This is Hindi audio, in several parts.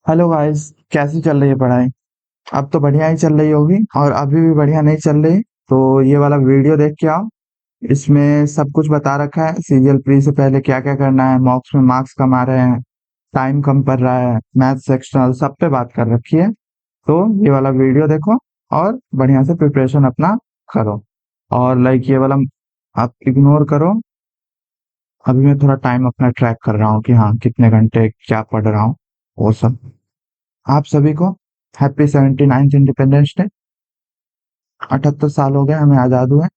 Hello guys. कैसी चल रही है पढ़ाई? अब तो बढ़िया ही चल रही होगी और अभी भी बढ़िया नहीं चल रही तो ये वाला वीडियो देख के आओ। इसमें सब कुछ बता रखा है, सीरियल प्री से पहले क्या क्या करना है, मॉक्स में मार्क्स कम आ रहे हैं, टाइम कम पड़ रहा है, मैथ्स एक्सटर्नल सब पे बात कर रखी है। तो ये वाला वीडियो देखो और बढ़िया से प्रिपरेशन अपना करो। और लाइक ये वाला आप इग्नोर करो। अभी मैं थोड़ा टाइम अपना ट्रैक कर रहा हूँ कि हाँ कितने घंटे क्या पढ़ रहा हूँ, वो सब। आप सभी को हैप्पी 79th इंडिपेंडेंस डे। 78 साल हो गए हमें आजाद हुए।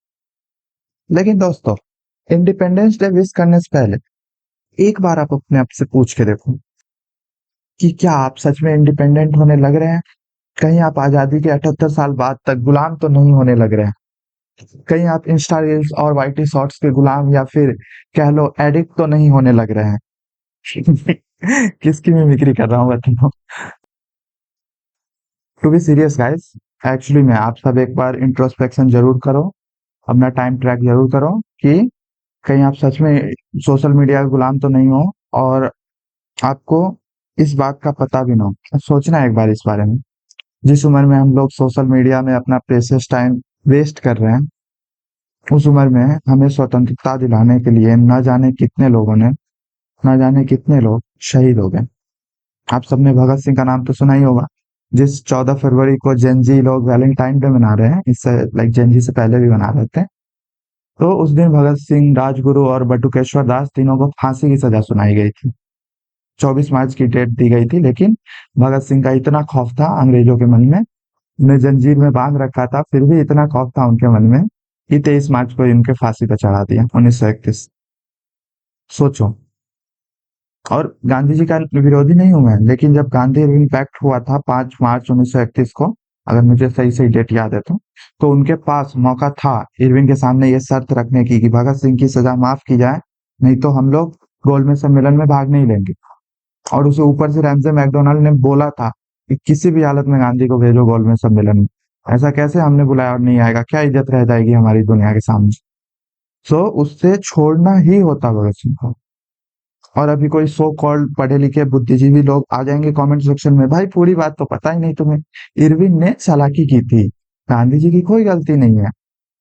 लेकिन दोस्तों, इंडिपेंडेंस डे विश करने से पहले एक बार आप अपने आप से पूछ के देखो कि क्या आप सच में इंडिपेंडेंट होने लग रहे हैं? कहीं आप आजादी के 78 साल बाद तक गुलाम तो नहीं होने लग रहे हैं? कहीं आप इंस्टा रील्स और वाईटी शॉर्ट्स के गुलाम या फिर कह लो एडिक्ट तो नहीं होने लग रहे हैं? किसकी मिमिक्री कर रहा हूँ बताओ। To be serious guys, actually में आप सब एक बार इंट्रोस्पेक्शन जरूर करो, अपना टाइम ट्रैक जरूर करो कि कहीं आप सच में सोशल मीडिया के गुलाम तो नहीं हो और आपको इस बात का पता भी ना हो। सोचना है एक बार इस बारे में। जिस उम्र में हम लोग सोशल मीडिया में अपना प्रेशियस टाइम वेस्ट कर रहे हैं, उस उम्र में हमें स्वतंत्रता दिलाने के लिए न जाने कितने लोगों ने, न जाने कितने लोग शहीद हो गए। आप सबने भगत सिंह का नाम तो सुना ही होगा, जिस 14 फरवरी को जेनजी लोग वैलेंटाइन डे मना रहे हैं, इससे लाइक जेनजी से पहले भी मना रहे थे। तो उस दिन भगत सिंह, राजगुरु और बटुकेश्वर दास तीनों को फांसी की सजा सुनाई गई थी। 24 मार्च की डेट दी गई थी, लेकिन भगत सिंह का इतना खौफ था अंग्रेजों के मन में, उन्हें जंजीर में बांध रखा था, फिर भी इतना खौफ था उनके मन में कि 23 मार्च को इनके फांसी पर चढ़ा दिया 1931। सोचो। और गांधी जी का विरोधी नहीं हूं मैं, लेकिन जब गांधी इरविन पैक्ट हुआ था 5 मार्च 1931 को, अगर मुझे सही सही डेट याद है तो उनके पास मौका था इरविन के सामने ये शर्त रखने की कि भगत सिंह की सजा माफ की जाए, नहीं तो हम लोग गोलमेज सम्मेलन में भाग नहीं लेंगे। और उसे ऊपर से रैमजे मैकडोनाल्ड ने बोला था कि किसी भी हालत में गांधी को भेजो गोलमेज सम्मेलन में। ऐसा कैसे हमने बुलाया और नहीं आएगा? क्या इज्जत रह जाएगी हमारी दुनिया के सामने? सो उससे छोड़ना ही होता भगत सिंह को। और अभी कोई सो कॉल्ड पढ़े लिखे बुद्धिजीवी लोग आ जाएंगे कमेंट सेक्शन में, भाई पूरी बात तो पता ही नहीं तुम्हें, इरविन ने चालाकी की थी, गांधी जी की कोई गलती नहीं है।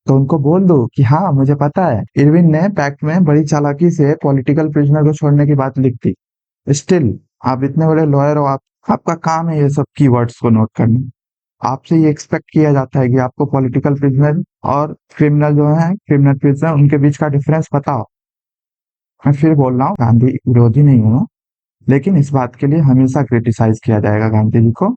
तो उनको बोल दो कि हाँ मुझे पता है, इरविन ने पैक्ट में बड़ी चालाकी से पॉलिटिकल प्रिजनर को छोड़ने की बात लिख दी। स्टिल आप इतने बड़े लॉयर हो, आप आपका काम है ये सब कीवर्ड्स को नोट करना। आपसे ये एक्सपेक्ट किया जाता है कि आपको पॉलिटिकल प्रिजनर और क्रिमिनल जो है, क्रिमिनल प्रिजनर, उनके बीच का डिफरेंस पता हो। मैं फिर बोल रहा हूँ, गांधी विरोधी नहीं हूँ, लेकिन इस बात के लिए हमेशा क्रिटिसाइज किया जाएगा गांधी जी को।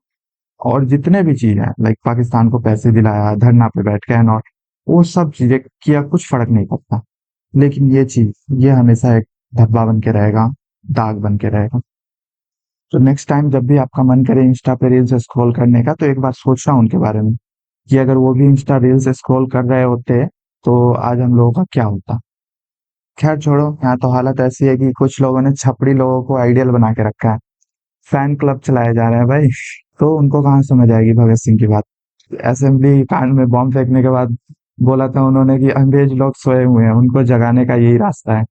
और जितने भी चीज है लाइक पाकिस्तान को पैसे दिलाया, धरना पे बैठ के नॉट, वो सब चीजें किया, कुछ फर्क नहीं पड़ता। लेकिन ये चीज, ये हमेशा एक धब्बा बन के रहेगा, दाग बन के रहेगा। तो नेक्स्ट टाइम जब भी आपका मन करे इंस्टा पे रील्स स्क्रॉल करने का, तो एक बार सोचना उनके बारे में कि अगर वो भी इंस्टा रील्स स्क्रॉल कर रहे होते तो आज हम लोगों का क्या होता। खैर छोड़ो, यहाँ तो हालत ऐसी है कि कुछ लोगों ने छपड़ी लोगों को आइडियल बना के रखा है, फैन क्लब चलाए जा रहे हैं भाई। तो उनको कहाँ समझ आएगी भगत सिंह की बात। असेंबली कांड में बॉम्ब फेंकने के बाद बोला था उन्होंने कि अंग्रेज लोग सोए हुए हैं, उनको जगाने का यही रास्ता है।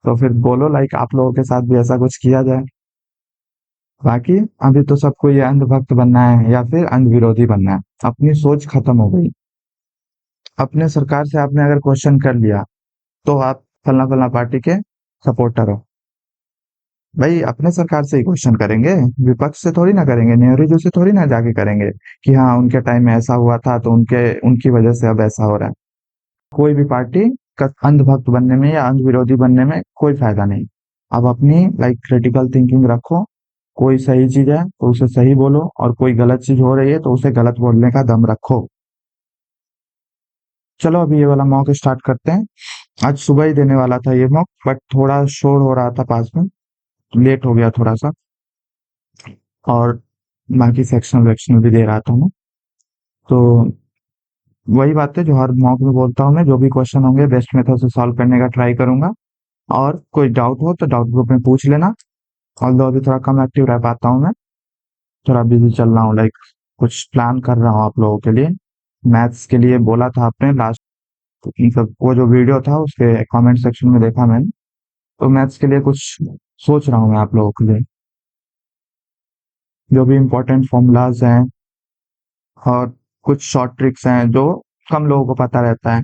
तो फिर बोलो लाइक आप लोगों के साथ भी ऐसा कुछ किया जाए। बाकी अभी तो सबको ये अंधभक्त बनना है या फिर अंध विरोधी बनना है, अपनी सोच खत्म हो गई। अपने सरकार से आपने अगर क्वेश्चन कर लिया तो आप फलना फलना पार्टी के सपोर्टर हो। भाई अपने सरकार से ही क्वेश्चन करेंगे, विपक्ष से थोड़ी ना करेंगे, नेहरू जी से थोड़ी ना जाके करेंगे कि हाँ उनके टाइम में ऐसा हुआ था तो उनके उनकी वजह से अब ऐसा हो रहा है। कोई भी पार्टी का अंधभक्त बनने में या अंध विरोधी बनने में कोई फायदा नहीं। अब अपनी लाइक क्रिटिकल थिंकिंग रखो, कोई सही चीज है तो उसे सही बोलो, और कोई गलत चीज हो रही है तो उसे गलत बोलने का दम रखो। चलो अभी ये वाला मॉक स्टार्ट करते हैं। आज सुबह ही देने वाला था ये मॉक, बट थोड़ा शोर हो रहा था पास में, लेट हो गया थोड़ा सा। और बाकी सेक्शनल वेक्शनल भी दे रहा था मैं। तो वही बात है जो हर मॉक में बोलता हूँ, मैं जो भी क्वेश्चन होंगे बेस्ट मेथड से सॉल्व करने का ट्राई करूंगा। और कोई डाउट हो तो डाउट ग्रुप में पूछ लेना। ऑल्दो अभी थोड़ा कम एक्टिव रह पाता हूँ मैं, थोड़ा बिजी चल रहा हूँ, लाइक कुछ प्लान कर रहा हूँ आप लोगों के लिए। मैथ्स के लिए बोला था आपने लास्ट, मतलब वो जो वीडियो था उसके कमेंट सेक्शन में देखा मैंने, तो मैथ्स के लिए कुछ सोच रहा हूँ मैं आप लोगों के लिए। जो भी इम्पोर्टेंट फॉर्मूलाज हैं और कुछ शॉर्ट ट्रिक्स हैं जो कम लोगों को पता रहता है।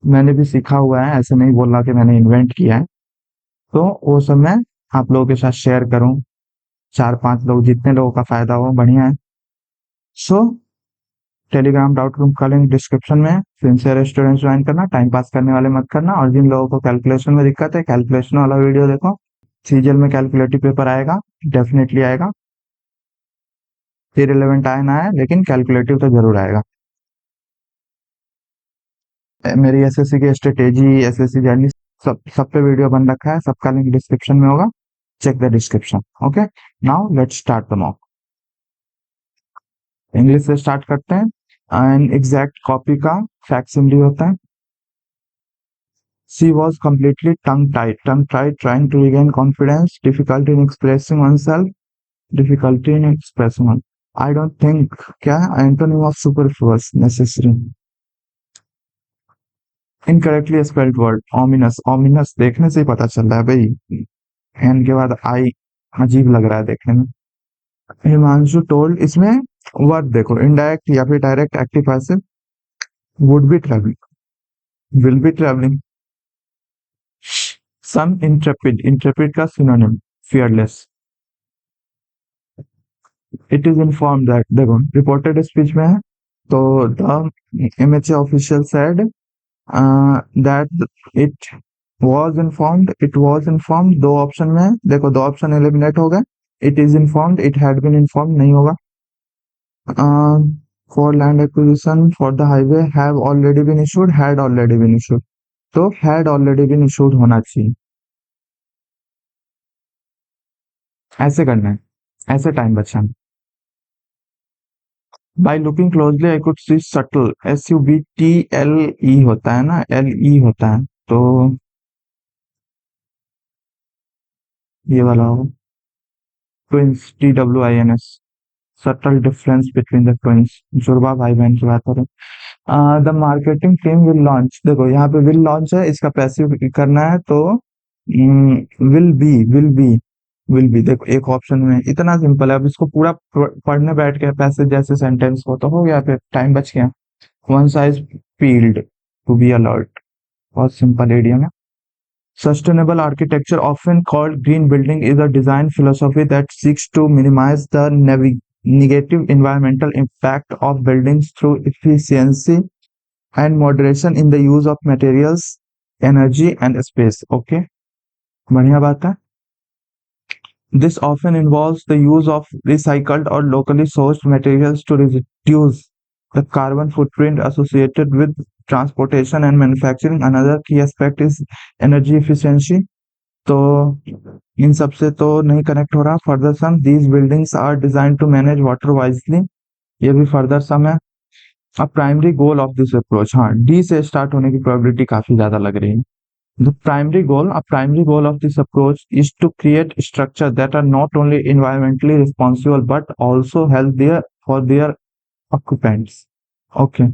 मैंने भी सीखा हुआ है, ऐसे नहीं बोल रहा कि मैंने इन्वेंट किया है। तो वो सब मैं आप लोगों के साथ शेयर करूं, 4-5 लोग, जितने लोगों का फायदा हो बढ़िया है। सो टेलीग्राम डॉट कॉम का लिंक डिस्क्रिप्शन में है। सिंसियर स्टूडेंट्स ज्वाइन करना, टाइम पास करने वाले मत करना। और जिन लोगों को कैलकुलेशन में दिक्कत है, कैलकुलेशन वाला वीडियो देखो। सीजीएल में कैलकुलेटिव पेपर आएगा, डेफिनेटली आएगा। इरेलेवेंट आए ना आए, लेकिन कैलकुलेटिव तो जरूर आएगा। मेरी एसएससी की स्ट्रेटेजी, एसएससी जर्नी, सब पे वीडियो बन रखा है, सबका लिंक डिस्क्रिप्शन में होगा। Check the description. Okay, now let's start the mock. English से स्टार्ट करते हैं। एंड एग्जैक्ट कॉपी का फैक्सिमिली होता है। She was completely tongue-tied, trying to regain confidence, difficulty in expressing oneself, difficulty in expressing one. I don't think क्या है antonym of superfluous, necessary. Incorrectly spelled word, ominous. Ominous देखने से ही पता चल रहा है भाई, एन के बाद आई अजीब लग रहा है देखने में। हिमांशु टोल्ड, इसमें वर्ब देखो, इनडायरेक्ट या फिर direct, active passive. Would be travelling, will be travelling. Some intrepid, intrepid का synonym fearless. It is inform that, देखो रिपोर्टेड स्पीच में है, तो the MHA official said that it was informed, दो ऑप्शन में है, देखो दो ऑप्शन एलिमिनेट हो गए। It is informed, it had been informed नहीं होगा। For land acquisition for the highway have already been issued, had already been issued, तो हैड ऑलरेडी बीन इशूड होना चाहिए। ऐसे करना है, ऐसे टाइम बचाना। By looking closely I could see subtle, SUBTLE होता है ना, LE होता है, तो ये वाला हो, twins, TWINS, subtle difference between the twins, जुड़वा भाई बहन की बात करें। The marketing team will launch, देखो यहाँ पे विल लॉन्च है, इसका पैसिव करना है, तो विल बी देखो एक ऑप्शन में, इतना सिंपल है। अब इसको पूरा पढ़ने बैठ के पैसे जैसे सेंटेंस हो तो हो गया, फिर टाइम बच गया। One's eyes peeled to be alert, बहुत सिंपल idiom है। Sustainable architecture, often called green building, is a design philosophy that seeks to minimize the negative environmental impact of buildings through efficiency and moderation in the use of materials, energy and space. Okay, बढ़िया बात है। This often involves the use of recycled or locally sourced materials to reduce the carbon footprint associated with transportation and manufacturing. Another key aspect is energy efficiency. तो इन सब से तो नहीं कनेक्ट हो रहा। Furthermore, these buildings are design to manage water wisely, ये भी फर्दर सम है। A primary goal of this approach, हाँ डी से स्टार्ट होने की प्रोबेबिलिटी काफी ज्यादा लग रही है। The primary goal of this approach is to create structures that are not only environmentally responsible but also healthier for their occupants. Okay.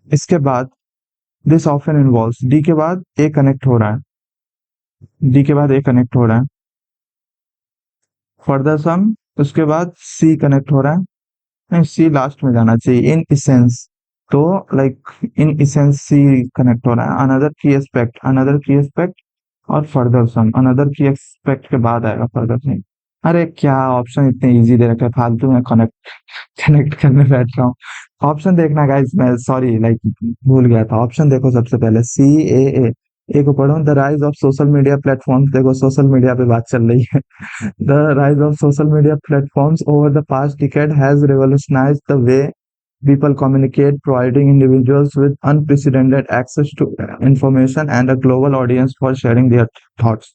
इसके बाद this often involves, D के बाद A कनेक्ट हो रहा है, D के बाद A कनेक्ट हो रहा है। फर्दर सम, उसके बाद C कनेक्ट हो रहा है, नहीं C लास्ट में जाना चाहिए। इन इसेंस, तो like in essence C connect हो रहा है। अनदर की एस्पेक्ट और फर्दर सम, अनदर की एक्सपेक्ट के बाद आएगा फर्दर सम। अरे क्या ऑप्शन इतने इजी दे रखे हैं, फालतू में कनेक्ट कनेक्ट करने बैठ रहा हूँ। ऑप्शन देखना गाइस, मैं सॉरी लाइक भूल गया था। ऑप्शन देखो सबसे पहले, CAA, को पढ़ो। The rise of social media platforms, देखो सोशल मीडिया पे बात चल रही है। The rise of social media platforms over the past decade has revolutionized the way people communicate, providing individuals with unprecedented access to information and a global audience for sharing their thoughts.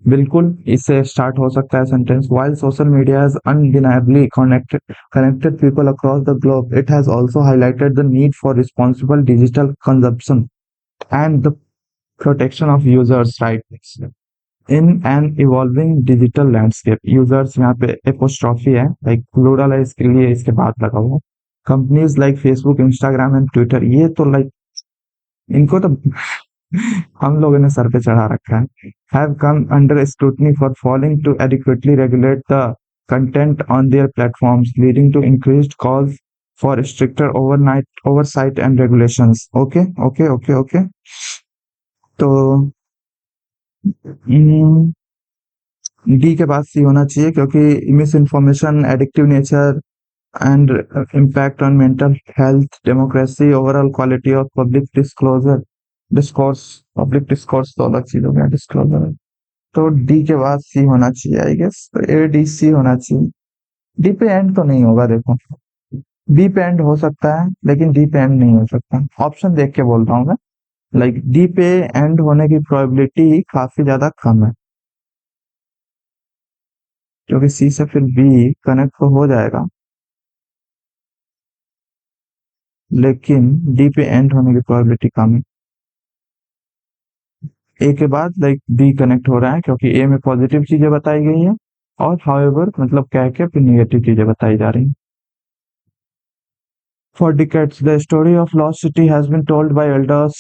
बिल्कुल इससे स्टार्ट हो सकता है sentence. While social media has undeniably connected people across the globe, it has also highlighted the need for responsible digital consumption and the protection of users' rights in an evolving digital landscape. Users यहाँ पे apostrophe है, like plural है, इसके लिए इसके बाद लगा हुआ। Companies like Facebook, Instagram and Twitter, ये तो लाइक इनको तो हम लोगों ने सर पे चढ़ा रखा है। Have come under scrutiny for falling to adequately regulate the content on their platforms, leading to increased calls for stricter overnight oversight and regulations. Okay, okay, okay, okay. तो डी के बाद सी होना चाहिए क्योंकि miss information, addictive nature and impact on mental health, democracy, overall quality of public disclosure, discourse, public discourse तो अलग चीज हो गया, डिस्क्लोजर। तो डी के बाद सी होना चाहिए आई गेस, तो ए डी सी होना चाहिए। डी पे एंड तो नहीं होगा देखो, बी पे एंड हो सकता है लेकिन डी पे एंड नहीं हो सकता। ऑप्शन देख के बोल रहा हूँ मैं, लाइक डी पे एंड होने की प्रोबेबिलिटी काफी ज्यादा कम है, क्योंकि सी से फिर बी कनेक्ट तो हो जाएगा लेकिन डी पे एंड होने की प्रोबेबिलिटी कम है। ए के बाद लाइक बी कनेक्ट हो रहा है क्योंकि ए में पॉजिटिव चीजें बताई गई हैं और हाउएवर मतलब कह के फिर निगेटिव चीजें बताई जा रही हैं। For decades, the story of lost city has been told by elders।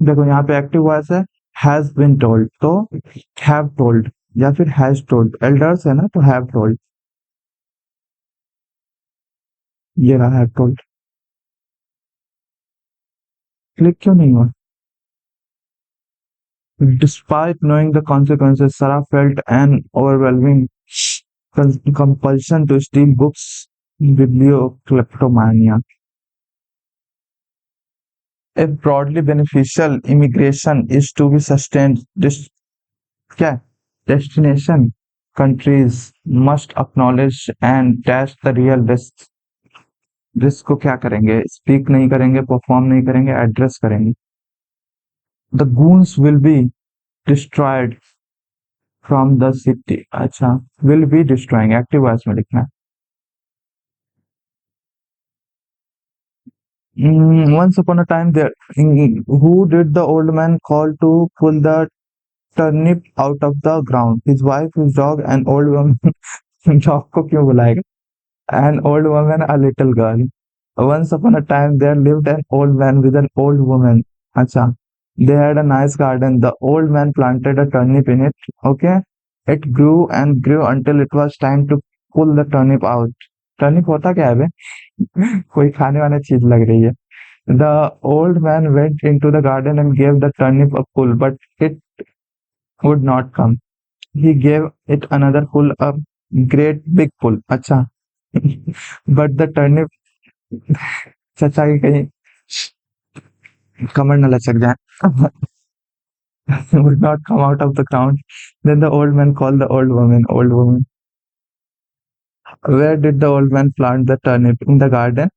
देखो यहाँ पे एक्टिव वॉइस है, has been told, तो have told या फिर has told, elders है ना तो have told, ये रहा have told। क्लिक क्यों नहीं हुआ? Despite knowing the consequences, Sarah felt an overwhelming compulsion to steal books, bibliokleptomania। If broadly beneficial immigration is to be sustained, क्या destination countries must acknowledge and dash the real risks। Risk को क्या करेंगे? स्पीक नहीं करेंगे, परफॉर्म नहीं करेंगे, एड्रेस करेंगे। The goons will be destroyed from the city. अच्छा, will be destroying active voice में लिखना है। Once upon a time there who did the old man call to pull the turnip out of the ground? His wife, his dog, an old woman। dog को क्यों बुलाएगा? An old woman, a little girl। Once upon a time, there lived an old man with an old woman। अच्छा, they had a nice garden। The old man planted a turnip in it। Okay, it grew and grew until it was time to pull the turnip out। turnip होता क्या है बे? कोई खाने वाली चीज लग रही है। The old man went into the garden and gave the turnip a pull, but it would not come। He gave it another pull, a great big pull। अच्छा, but the turnip, चाचा की कहीं कमर न लचक जाए, would not come out of the ground। Then the old man called the old woman। Old woman, where did the old man plant the turnip? In the garden।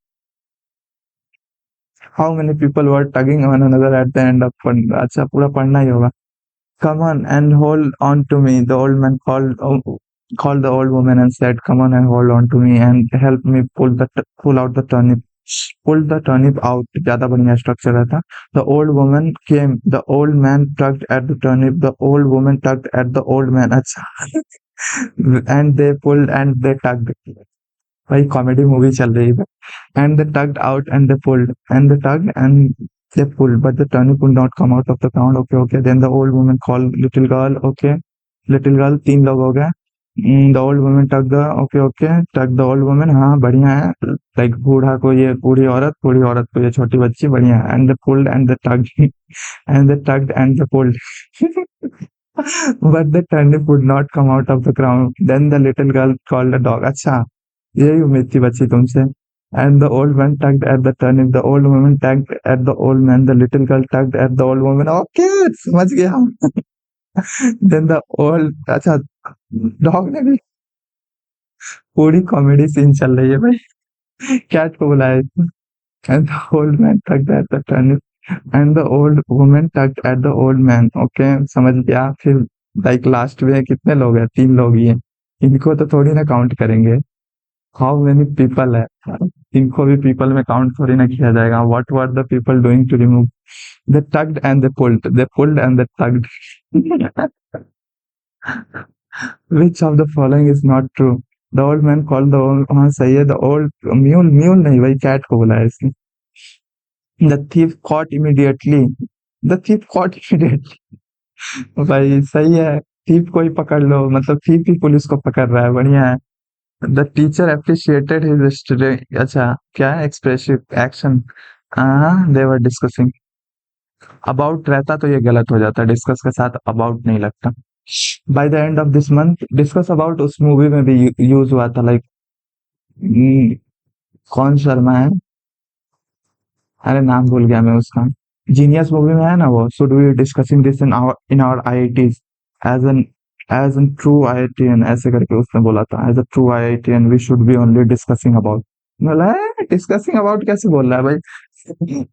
How many people were tugging one another at the end of fun? अच्छा, पूरा पढ़ना ही होगा। Come on and hold on to me। The old man called the old woman and said, "Come on and hold on to me and help me pull out the turnip। Pull the turnip out, ज़्यादा बढ़िया स्ट्रक्चर रहता। The old woman came। The old man tugged at the turnip। The old woman tugged at the old man। अच्छा, and they pulled and they tugged। भाई कॉमेडी मूवी चल रही है। And they tugged out and they pulled and they tugged and they pulled, but the turnip would not come out of the ground। Okay, okay। Then the old woman called little girl। Okay, little girl, तीन लोग हो गए। The old woman tugged the, okay, okay, tugged the old woman। हाँ बढ़िया है, like बूढ़ा को ये बूढ़ी औरत को ये छोटी बच्ची, बढ़िया है। And they pulled and they tugged and they tugged and they pulled but the turnip would not come out of the ground। Then the little girl called the dog। अच्छा, यही उम्मीद थी बच्ची तुमसे। And the old man tugged at the turnip। The old woman tugged at the old man। The little girl tugged at the old woman। Okay, समझ गया हम। Then the old, अच्छा, डॉग ने भी पूरी कॉमेडी सीन चल रही है भाई। कैट को बुलाया इसने। And the old man tugged at the turnip and the old woman tugged at the old man। Okay, समझ गया। फिर लाइक लास्ट में कितने लोग हैं? तीन लोग ही हैं, इनको तो थोड़ी ना काउंट करेंगे। हाउ मेनी पीपल है, इनको भी पीपल में काउंट थोड़ी ना किया जाएगा। What were the people doing to remove? They tugged and they pulled and they tugged. Which of the following is not true? The old man called the old, हाँ सही है। द ओल्ड म्यूल, म्यूल नहीं भाई, कैट को बुलाया इसने। The thief caught immediately. The thief caught immediately, भाई सही है। थीफ को ही पकड़ लो, मतलब थीफ ही पुलिस को पकड़ रहा है, बढ़िया है। The teacher appreciated his student, अच्छा क्या है, expressive action, they were discussing. About रहता तो ये गलत हो जाता, डिस्कस के साथ अबाउट नहीं लगता। Bye the end of this month, discuss about उस मूवी में भी यूज हुआ था, लाइक कौन शर्मा है, अरे नाम भूल गया मैं उसका। जीनियस मूवी में है ना वो, should we discussing this in our IITs as an as an true IITian, ऐसे करके उसने बोला था, as a true IITian we should be only discussing about. बोला है डिस्कसिंग अबाउट कैसे बोल रहा है भाई।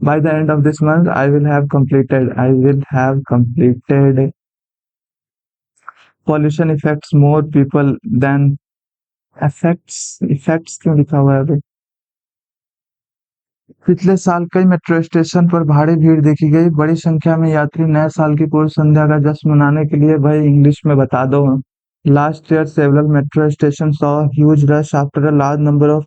By the end of this month I will have completed pollution effects more people than effects, effects क्यों लिखा हुआ है भाई। पिछले साल कई मेट्रो स्टेशन पर भारी भीड़ देखी गई, बड़ी संख्या में यात्री नए साल की पूर्व संध्या का जश्न मनाने के लिए, भाई इंग्लिश में बता दो। Last year several metro station saw huge rush after a large number of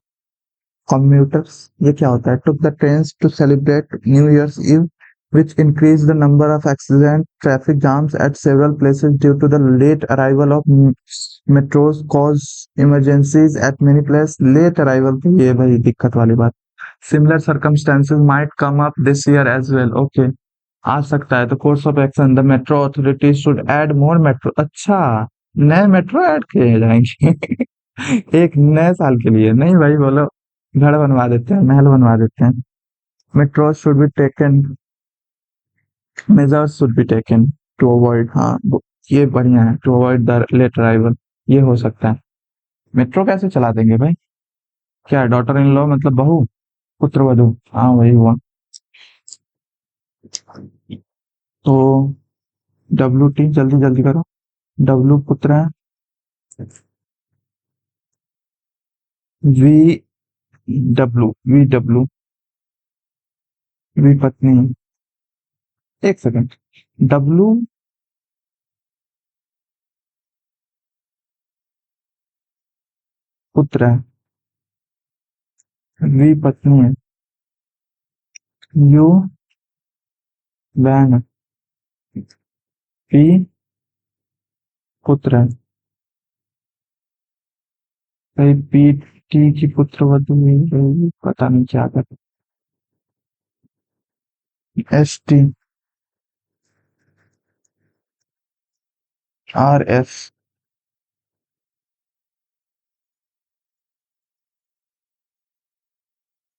commuters, ये क्या होता है, took the trains to celebrate New Year's Eve, which increased the number of accident traffic jams at several places due to the late arrival of metros cause emergencies at many places। late arrival पे ये भाई दिक्कत वाली बात। similar circumstances might come up this year as well, okay, आ सकता है। तो course of action, the metro authority should add more metro, अच्छा नए मेट्रो ऐड किए जाएंगे। एक नए साल के लिए नहीं भाई, बोलो घर बनवा देते हैं, महल बनवा देते हैं। Metro should be taken, measures should be taken to avoid, हाँ ये बढ़िया है, to avoid the late arrival, ये हो सकता है। मेट्रो कैसे चला देंगे भाई, क्या डॉटर इन लॉ मतलब बहू, पुत्र वधू, हाँ वही हुआ। तो डब्ल्यू टी जल्दी जल्दी करो, डब्ल्यू पुत्र है, वी वी वी पत्नी है। एक सेकंड, डब्ल्यू पुत्र है, वी पत्नी है, यू बहन है, पी पुत्र है, भाई पी टी की पुत्र वधु पता नहीं क्या कर, S T R S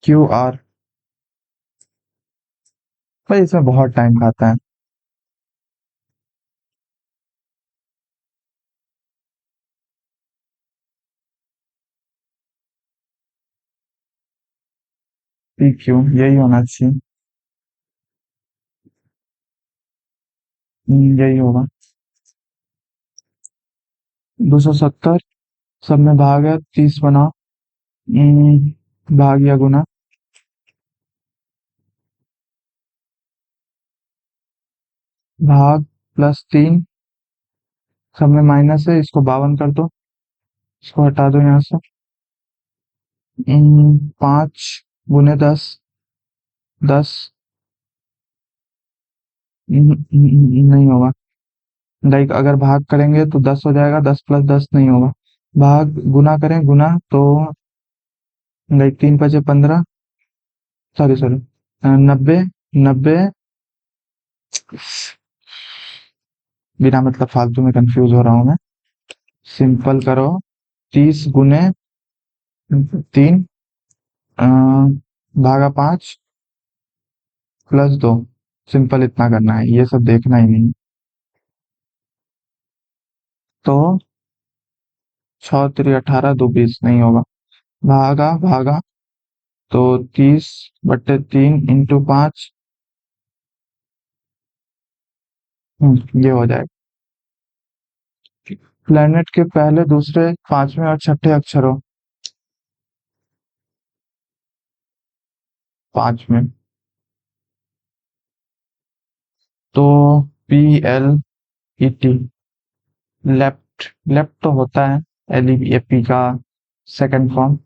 Q R, भाई इसमें बहुत टाइम खाता है। पी क्यू यही होना चाहिए। यही होगा। 270, सब में भाग है, 30 बना, भाग या गुना, भाग प्लस 3, सब में माइनस है, इसको 52 कर दो, इसको हटा दो यहाँ से। 5 गुने 10, 10, नहीं होगा। लाइक अगर भाग करेंगे तो 10 हो जाएगा, 10 प्लस 10 नहीं होगा। भाग गुना करें, गुना तो लाइक 3 × 5 = 15, सॉरी सॉरी 90, 90, बिना मतलब फालतू में कंफ्यूज हो रहा हूँ मैं, सिंपल करो, 30 × 3 भागा 5 प्लस 2, सिंपल इतना करना है, ये सब देखना ही नहीं। तो 6×3 = 18, 2 20 नहीं होगा। भागा भागा तो 30/3 × 5, ये हो जाएगा। प्लेनेट के पहले, दूसरे, पांचवें और छठे अक्षरों, पांचवें, तो PLET, लेफ्ट, लेफ्ट तो होता है, LEFT का सेकंड फॉर्म।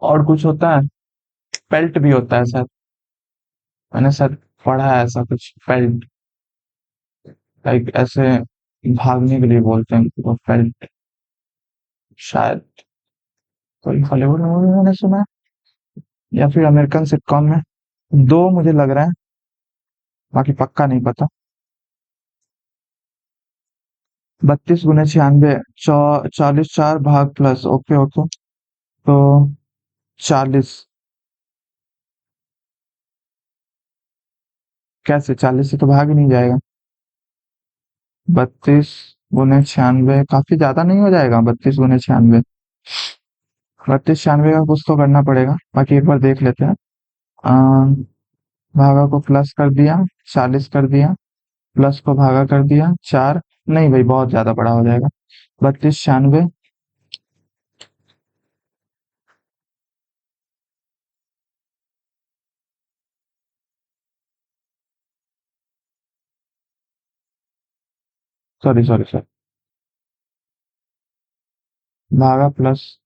और कुछ होता है, पेल्ट भी होता है शायद, मैंने शायद पढ़ा है ऐसा कुछ, पेल्ट, लाइक ऐसे भागने के लिए बोलते हैं उसको पेल्ट। शायद कोई हॉलीवुड मूवी मैंने सुना है, या फिर अमेरिकन सिटकॉम में। दो मुझे लग रहा है, बाकी पक्का नहीं पता। 32 गुने 96, 40 चार भाग प्लस, ओके ओके। तो 40। कैसे 40 से तो भाग ही नहीं जाएगा। 32 गुने 96 काफी ज्यादा नहीं हो जाएगा? 32 गुने 96, 32 96 का कुछ तो करना पड़ेगा, बाकी एक बार देख लेते हैं। अम, भागा को प्लस कर दिया, 40 कर दिया, प्लस को भागा कर दिया, 4। नहीं भाई, बहुत ज्यादा बड़ा हो जाएगा। 32 96। सॉरी सॉरी सॉरी, भागा प्लस,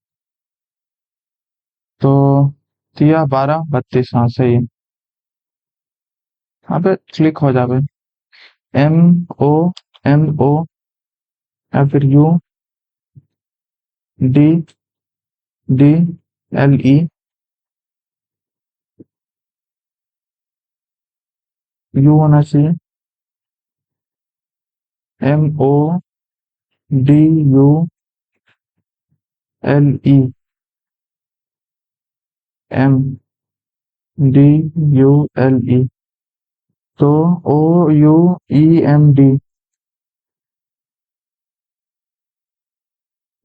तो दिया 12 32, हाँ सही है। यहाँ पे क्लिक हो जावे। एम ओ, एम ओ, या फिर U D, D L E, U होना चाहिए। M O D U L E, M D U L E, तो O U E M D,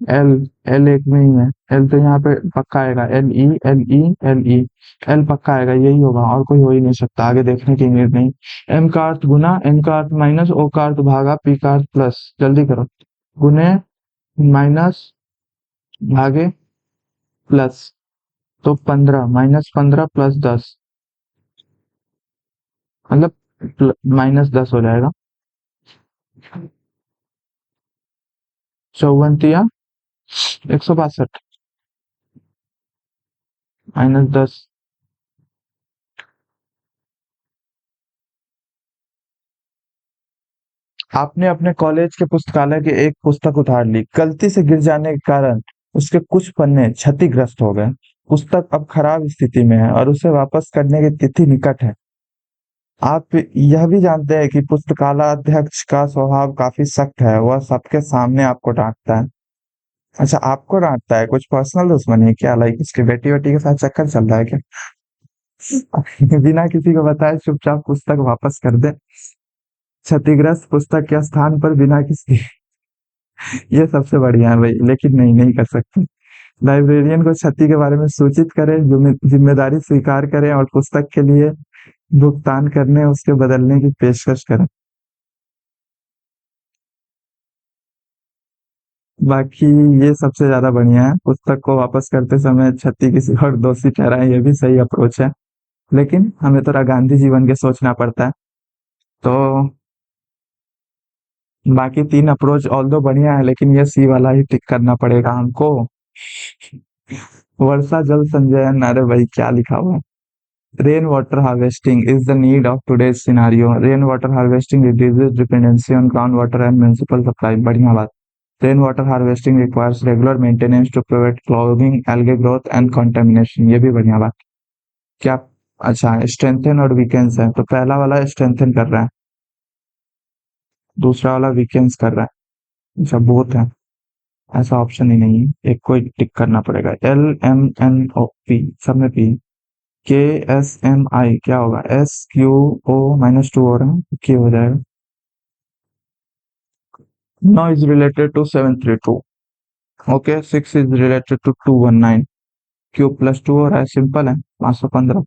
L, L एक में ही है। एल तो यहाँ पे पक्का आएगा, L E L E L E, L पक्का आएगा, यही होगा और कोई हो ही नहीं सकता, आगे देखने की उम्मीद नहीं। एम का अर्थ गुना, एन का अर्थ माइनस, ओ का अर्थ भागा, पी का अर्थ प्लस, जल्दी करो। गुने, माइनस, भागे, प्लस, तो 15, -15 +10, मतलब -10 हो जाएगा। 54 162, -10। आपने अपने कॉलेज के पुस्तकालय की एक पुस्तक उधार ली, गलती से गिर जाने के कारण उसके कुछ पन्ने क्षतिग्रस्त हो गए। पुस्तक अब खराब स्थिति में है और उसे वापस करने की तिथि निकट है। आप यह भी जानते हैं कि पुस्तकालयाध्यक्ष का स्वभाव काफी सख्त है, वह सबके सामने आपको डांटता है। अच्छा, आपको डांटता है? कुछ पर्सनल दुश्मनी है क्या? लाइक उसकी बेटी बेटी के साथ चक्कर चल रहा है क्या? बिना किसी को बताए चुपचाप पुस्तक वापस कर दे। क्षतिग्रस्त पुस्तक के स्थान पर बिना किसी, ये सबसे बढ़िया है भाई, लेकिन नहीं, नहीं कर सकते। लाइब्रेरियन को क्षति के बारे में सूचित करें, जिम्मेदारी स्वीकार करें और पुस्तक के लिए भुगतान करने उसके बदलने की पेशकश करें। बाकी ये सबसे ज्यादा बढ़िया है, पुस्तक को वापस करते समय क्षति किसी और दोषी ठहराएं, ये भी सही अप्रोच है। लेकिन हमें तो गांधी जीवन के सोचना पड़ता है। तो बाकी तीन अप्रोच ऑल दो बढ़िया है, लेकिन ये सी वाला ही टिक करना पड़ेगा हमको। वर्षा जल संचयन, अरे भाई क्या लिखा हुआ है? Rain water harvesting is the need of today's scenario. Rain water harvesting reduces dependency on ground water and municipal supply, बढ़िया बात। Rain water harvesting requires regular maintenance to prevent clogging, algae growth and contamination, ये भी बढ़िया बात। क्या? अच्छा, स्ट्रेंथन और वीकेंस है, तो पहला वाला स्ट्रेंथन कर रहा है, दूसरा वाला वीकेंस कर रहा है। अच्छा, बोथ है, ऐसा ऑप्शन ही नहीं है, एक को ही टिक करना पड़ेगा। L M N O P, सब में पी। के एस एम आई क्या होगा? एस क्यू ओ, -2 हो रहा है, के हो जाएगा। नौ is related to 732, okay. 6 is related to 219, cube +2 हो रहा है, सिंपल है, 515।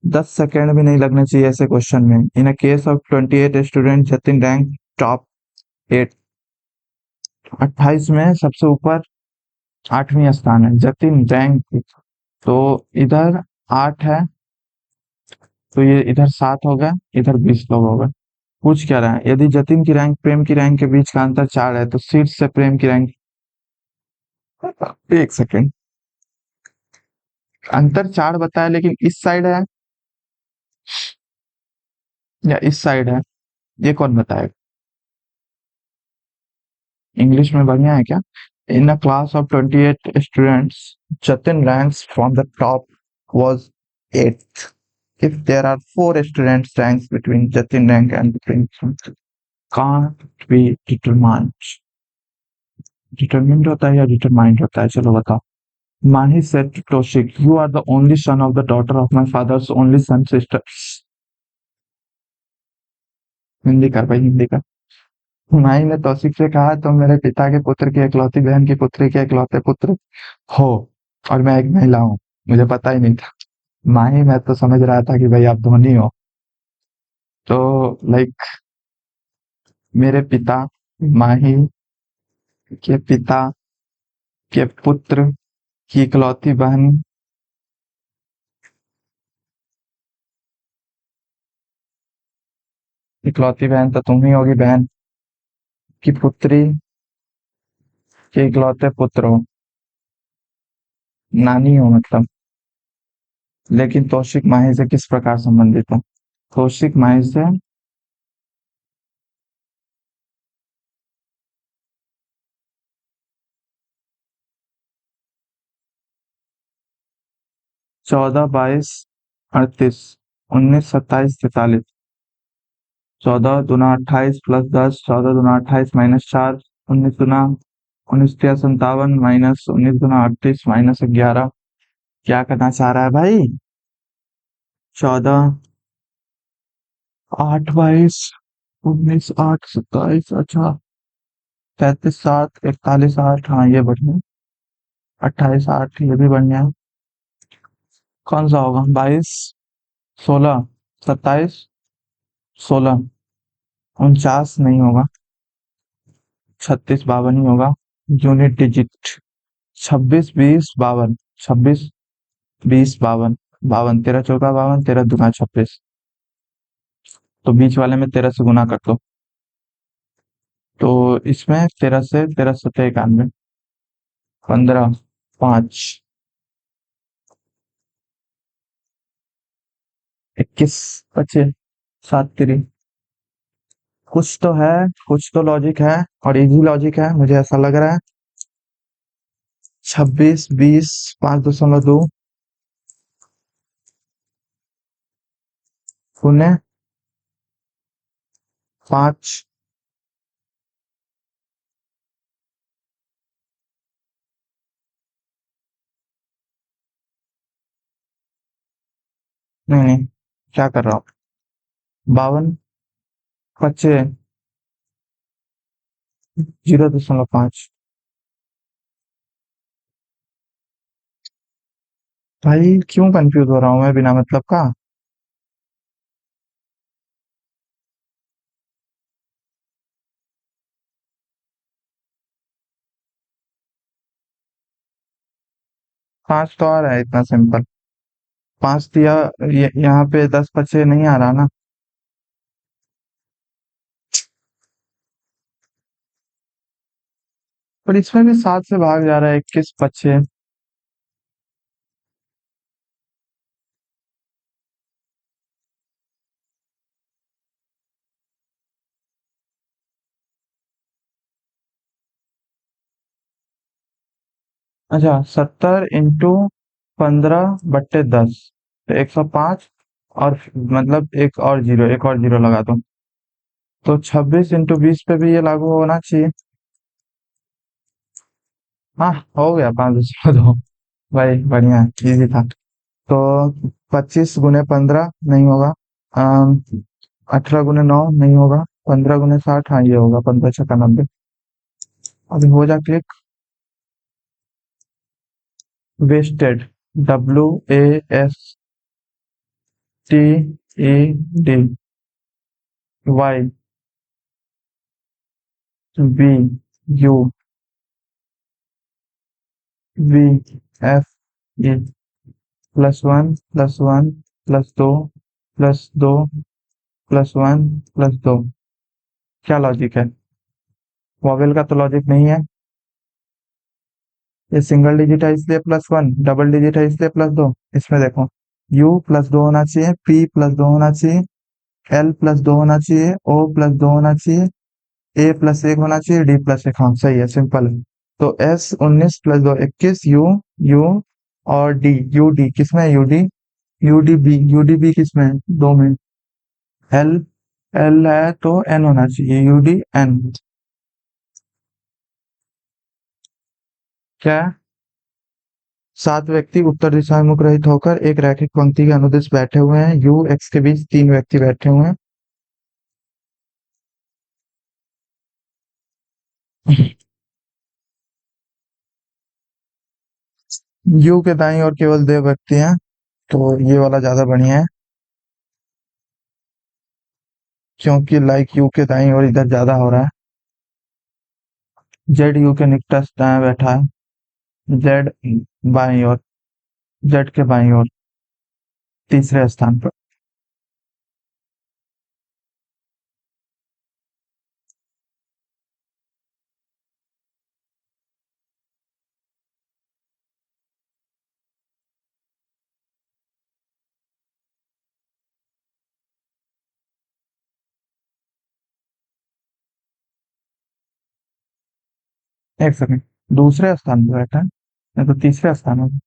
10 सेकेंड भी नहीं लगने चाहिए ऐसे क्वेश्चन में। In a case of 28 student, Jatin rank top 8, 28 में सबसे ऊपर 8वीं स्थान है जतिन रैंक। तो इधर 8 है, तो ये इधर 7 हो गया, इधर 20 लोग हो गए। पूछ क्या रहा है? यदि जतिन की रैंक प्रेम की रैंक के बीच का अंतर 4 है, तो शीर्ष से प्रेम की रैंक, 1 सेकेंड, अंतर 4 बताया, लेकिन इस साइड है या इस साइड है, ये कौन बताएगा? इंग्लिश में बढ़िया है क्या? In a class of 28 students, Jatin ranks from the top was eighth. If there are four students ranks between Jatin rank and between can't be determined होता है या determined होता है, चलो बताओ। Mahi said to Toshik, you are the only son of the daughter of my father's only son sister. Hindi कर भाई, हिंदी कर। माही ने तौसीफ से कहा, तुम मेरे पिता के पुत्र की इकलौती बहन की पुत्री के इकलौते पुत्र हो, और मैं एक महिला हूँ। मुझे पता ही नहीं था। माही, मैं तो समझ रहा था कि भाई आप धोनी हो। तो लाइक मेरे पिता माही के पिता के पुत्र की इकलौती बहन, इकलौती बहन तो तुम ही होगी, बहन की पुत्री के इकलौते पुत्र हो, नानी हो मतलब। लेकिन तौशिक माही से किस प्रकार संबंधित हो? तौशिक माही से 14, 22, 38, 19, 27, 43। 14 दूना 28 प्लस 10, 14 दूना 28 -4, 19 दूना 19 तिया 57 माइनस 19 दूना 38 -11। क्या करना चाह रहा है भाई? 14, 8, 22, 19, 8, 27, अच्छा 33, 7, 41, 8, हाँ ये बढ़िया। 28, 8 ये भी बढ़िया है। कौन सा होगा? 22, 16, 27, 16, 49 नहीं होगा, 36, 52 ही होगा। यूनिट डिजिट 26, 20, 52, 26, 20, 52, 52, 13 चौका 52, 13 दूना 26। तो बीच वाले में 13 से गुना कर दो, तो इसमें 13 से 13 × 7 = 91, 15, 5, 21, 25, 7 3। कुछ तो है, कुछ तो लॉजिक है, और इजी लॉजिक है मुझे ऐसा लग रहा है। 26, 20, 5.2 शून्य 5। नहीं नहीं, क्या कर रहा हूँ? 52, 25, 0.5। भाई क्यों कंफ्यूज हो रहा हूँ मैं बिना मतलब का? पांच तो आ रहा है इतना सिंपल। पांच दिया, यहाँ पे 10 25 नहीं आ रहा ना। पर इसमें भी 7 से भाग जा रहा है, 21 25। अच्छा, 70 × 15/10, तो 105, और मतलब एक और जीरो लगा दो, तो 26 × 20 पे भी ये लागू होना चाहिए। हाँ, हो गया 5.2। भाई बढ़िया, इजी था। तो 25 × 15 नहीं होगा, 18 × 9 नहीं होगा, 15 × 60, हाँ ये होगा, 15 × 6 = 90। अभी हो जा क्लिक। Wasted, WASTED, YBUVE +1 +1 +2 +2 +1 +2। क्या लॉजिक है? वॉवेल का तो लॉजिक नहीं है। ये सिंगल डिजिट है इसलिए +1, डबल डिजिट है इसलिए +2। इसमें देखो, U +2 होना चाहिए, P +2 होना चाहिए, L +2 होना चाहिए, O +2 होना चाहिए, A+1 होना चाहिए, D+1, हाँ सही है, सिंपल है। तो S 19 + 2 21, यू और डी, यू डी किसमें है, यूडी बी किसमें है, दो में। एल, एल है तो एन होना चाहिए, UD N। क्या है? 7 व्यक्ति उत्तर दिशा में मुख रहित होकर एक रैखिक पंक्ति के अनुदिश बैठे हुए हैं, यू एक्स के बीच 3 व्यक्ति बैठे हुए हैं। यू के दाईं ओर केवल 2 व्यक्ति हैं, तो ये वाला ज्यादा बढ़िया है, क्योंकि लाइक यू के दाईं ओर इधर ज्यादा हो रहा है। जेड यू के निकटस्थ दाएं बैठा है, जेड बाईं ओर, जेड के बाईं ओर, तीसरे स्थान पर। एक सेकंड, दूसरे स्थान पर बैठा है, नहीं तो तीसरे स्थान पर।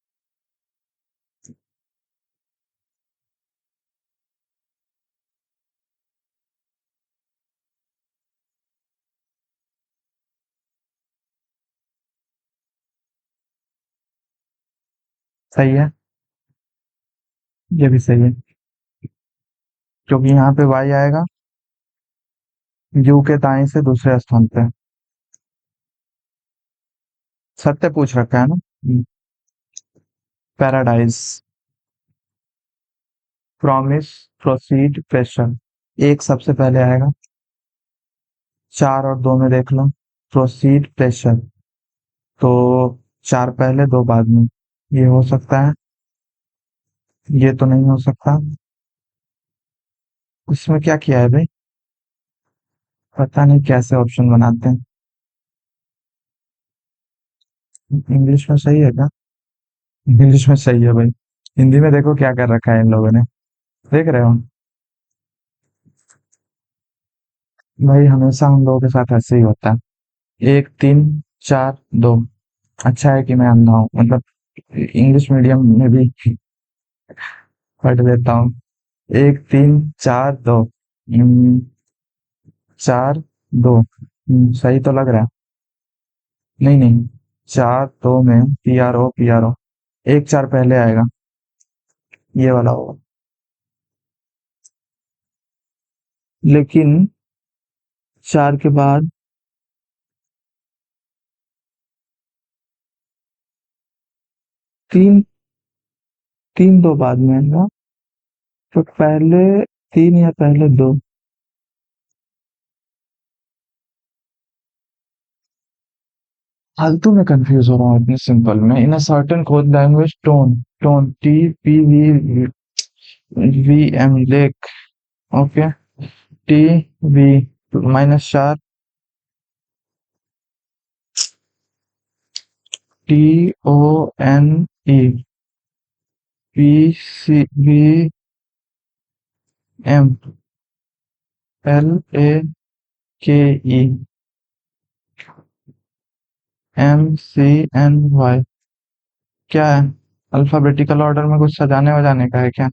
सही है, ये भी सही है, क्योंकि यहाँ पे वाई आएगा यू के दाएं से दूसरे स्थान पे। सत्य पूछ रखा है ना। पैराडाइज, प्रॉमिस, प्रोसीड, प्रेशर, एक सबसे पहले आएगा, 4 और 2 में देख लो, प्रोसीड, प्रेशर, तो 4 पहले 2 बाद में, ये हो सकता है, ये तो नहीं हो सकता। उसमें क्या किया है भाई, पता नहीं कैसे ऑप्शन बनाते हैं। इंग्लिश में सही है क्या? इंग्लिश में सही है भाई, हिंदी में देखो क्या कर रखा है इन लोगों ने, देख रहे हो? भाई हमेशा हम लोगों के साथ ऐसे ही होता है। 1 3 4 2, अच्छा है कि मैं अंधा हूँ, मतलब इंग्लिश मीडियम में भी पढ़ लेता हूँ। 1 3 4 2, 4 2, सही तो लग रहा है। नहीं नहीं, 4 2 में PRO, 1 4 पहले आएगा, ये वाला होगा। लेकिन 4 के बाद 3, 3 2 बाद में आएगा, तो पहले 3 या पहले 2। फालतू में कंफ्यूज हो रहा हूँ इतने सिंपल में। In a certain code language, tone, TPV VM lake, okay, TV TONEPCVMLAKE, क्या है? अल्फाबेटिकल ऑर्डर में कुछ सजाने वजाने का है क्या?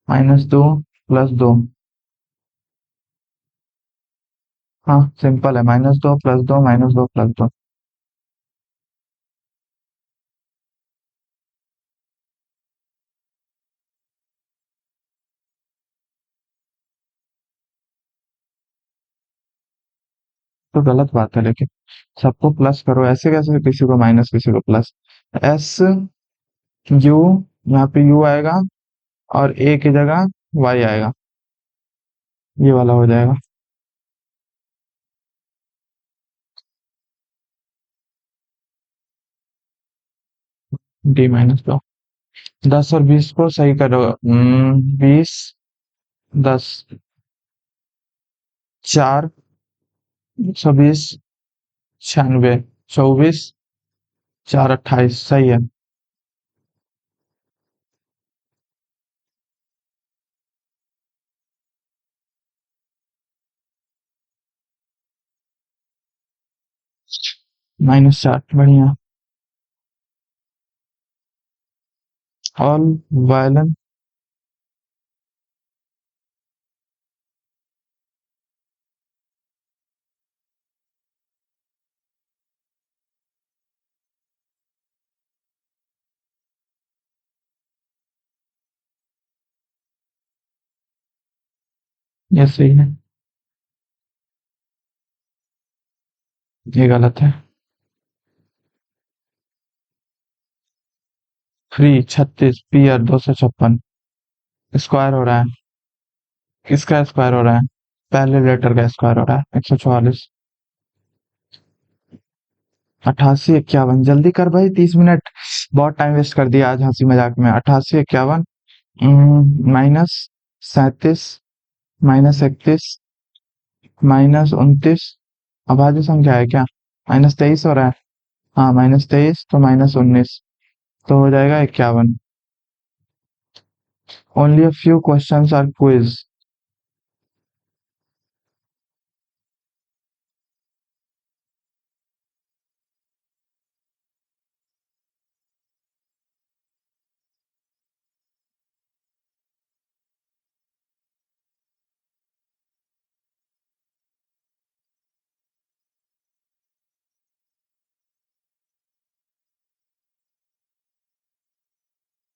-2 + 2, हाँ सिंपल है, -2 + 2 -2 + 2। तो गलत बात है, लेकिन सबको प्लस करो, ऐसे कैसे किसी को माइनस किसी को प्लस। SU, यहाँ पे U आएगा और A की जगह Y आएगा, ये वाला हो जाएगा। D-2, 10 और 20 को सही करो। 20 10, 4 120, 96, 24, 4 28, सही है। -4 बढ़िया। All violin. ये सही है। ये गलत है। फ्री 36 पीयर 256 स्क्वायर हो रहा है। किसका स्क्वायर हो रहा है? पहले लेटर का स्क्वायर हो रहा है 144। 88 51 जल्दी कर भाई, 30 मिनट। बहुत टाइम वेस्ट कर दिया आज हंसी मजाक में। 88 51 -37 -31 -29। अभाज्य संख्या है क्या? -23 हो रहा है। हाँ, -23 तो -19 तो हो जाएगा 51। Only a few questions are quiz.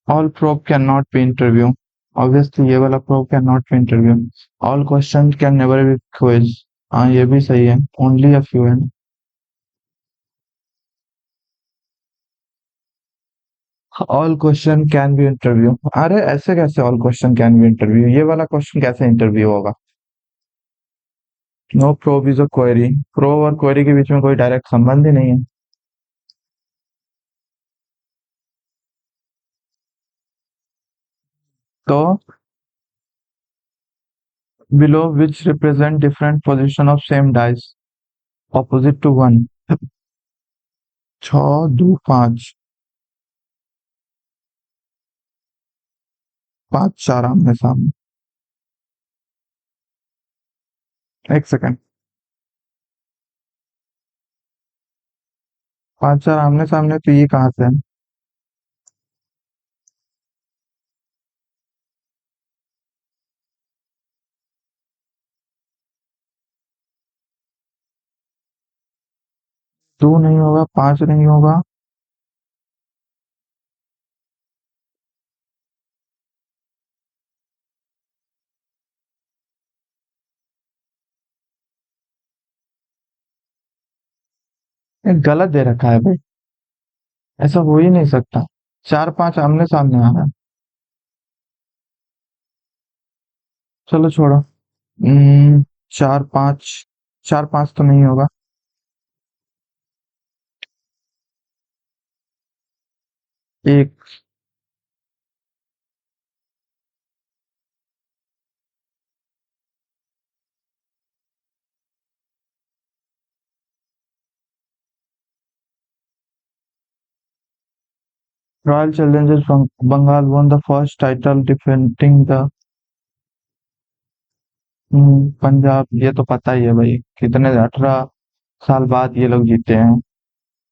All probe can not be interview. Obviously ये वाला probe can not be interview. All question can never be quiz. हाँ, ये भी सही है। ओनली अ फ्यू है। All question can be interview. अरे ऐसे कैसे all question can be interview? ये वाला क्वेश्चन कैसे इंटरव्यू होगा? No probe is a query. Probe और क्वेरी के बीच में कोई डायरेक्ट संबंध ही नहीं है। तो below which represent different position of same dice opposite to one. 6 2 5। 5 4 आमने सामने। एक सेकंड। 5 4 आमने सामने तो ये कहाँ से है? 2 नहीं होगा, 5 नहीं होगा। ये गलत दे रखा है भाई। ऐसा हो ही नहीं सकता। 4 5 आमने सामने आ रहा है। चलो छोड़ो। 4 5। 4 5 तो नहीं होगा। एक। Royal challengers Bengal won the first title defending the। Punjab, ये तो पता ही है भाई। कितने 18 साल बाद ये लोग जीते हैं।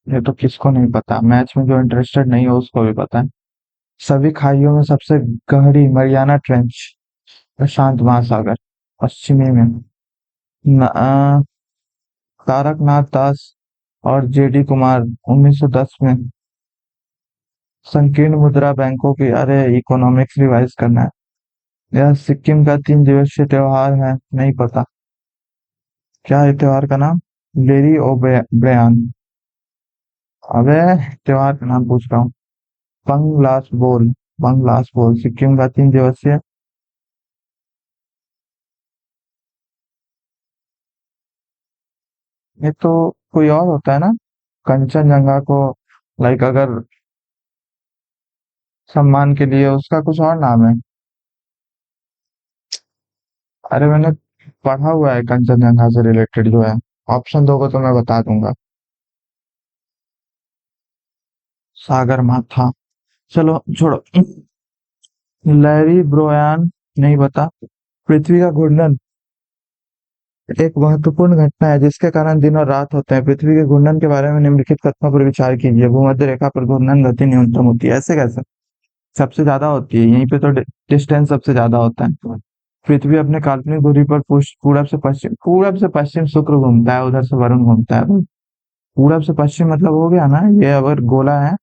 ये तो किसको नहीं पता, मैच में जो इंटरेस्टेड नहीं हो उसको भी पता है। सभी खाइयों में सबसे गहरी मरियाना ट्रेंच। प्रशांत महासागर। पश्चिमी में। तारकनाथ दास और जेडी कुमार 1910 में। संकीर्ण मुद्रा बैंकों की, अरे इकोनॉमिक्स रिवाइज करना है। यह सिक्किम का 3 दिवसीय त्योहार है, नहीं पता। क्या है त्योहार का नाम? लेरी ओ ब्रयान। अबे, त्योहार का नाम पूछ रहा हूँ। पंगलास बोल। पंगलास बोल सिक्किम का 3 दिवसीय। ये तो कोई और होता है ना? कंचनजंगा को लाइक अगर सम्मान के लिए उसका कुछ और नाम है। अरे मैंने पढ़ा हुआ है कंचनजंगा से रिलेटेड जो है। ऑप्शन दोगे तो मैं बता दूंगा। सागर माथा। चलो छोड़ो। लैरी ब्रोयान। नहीं बता। पृथ्वी का घूर्णन। एक महत्वपूर्ण घटना है जिसके कारण दिन और रात होते हैं। पृथ्वी के घूर्णन के बारे में निम्नलिखित कथनों पर विचार कीजिए। भूमध्य रेखा पर घूर्णन गति न्यूनतम होती है। ऐसे कैसे? सबसे ज्यादा होती है यहीं पे तो डिस्टेंस सबसे ज्यादा होता है। पृथ्वी अपने काल्पनिक दूरी पर पूरब से पश्चिम शुक्र घूमता है, उधर से वरुण घूमता है। पूरब से पश्चिम मतलब हो गया ना, ये अगर गोला है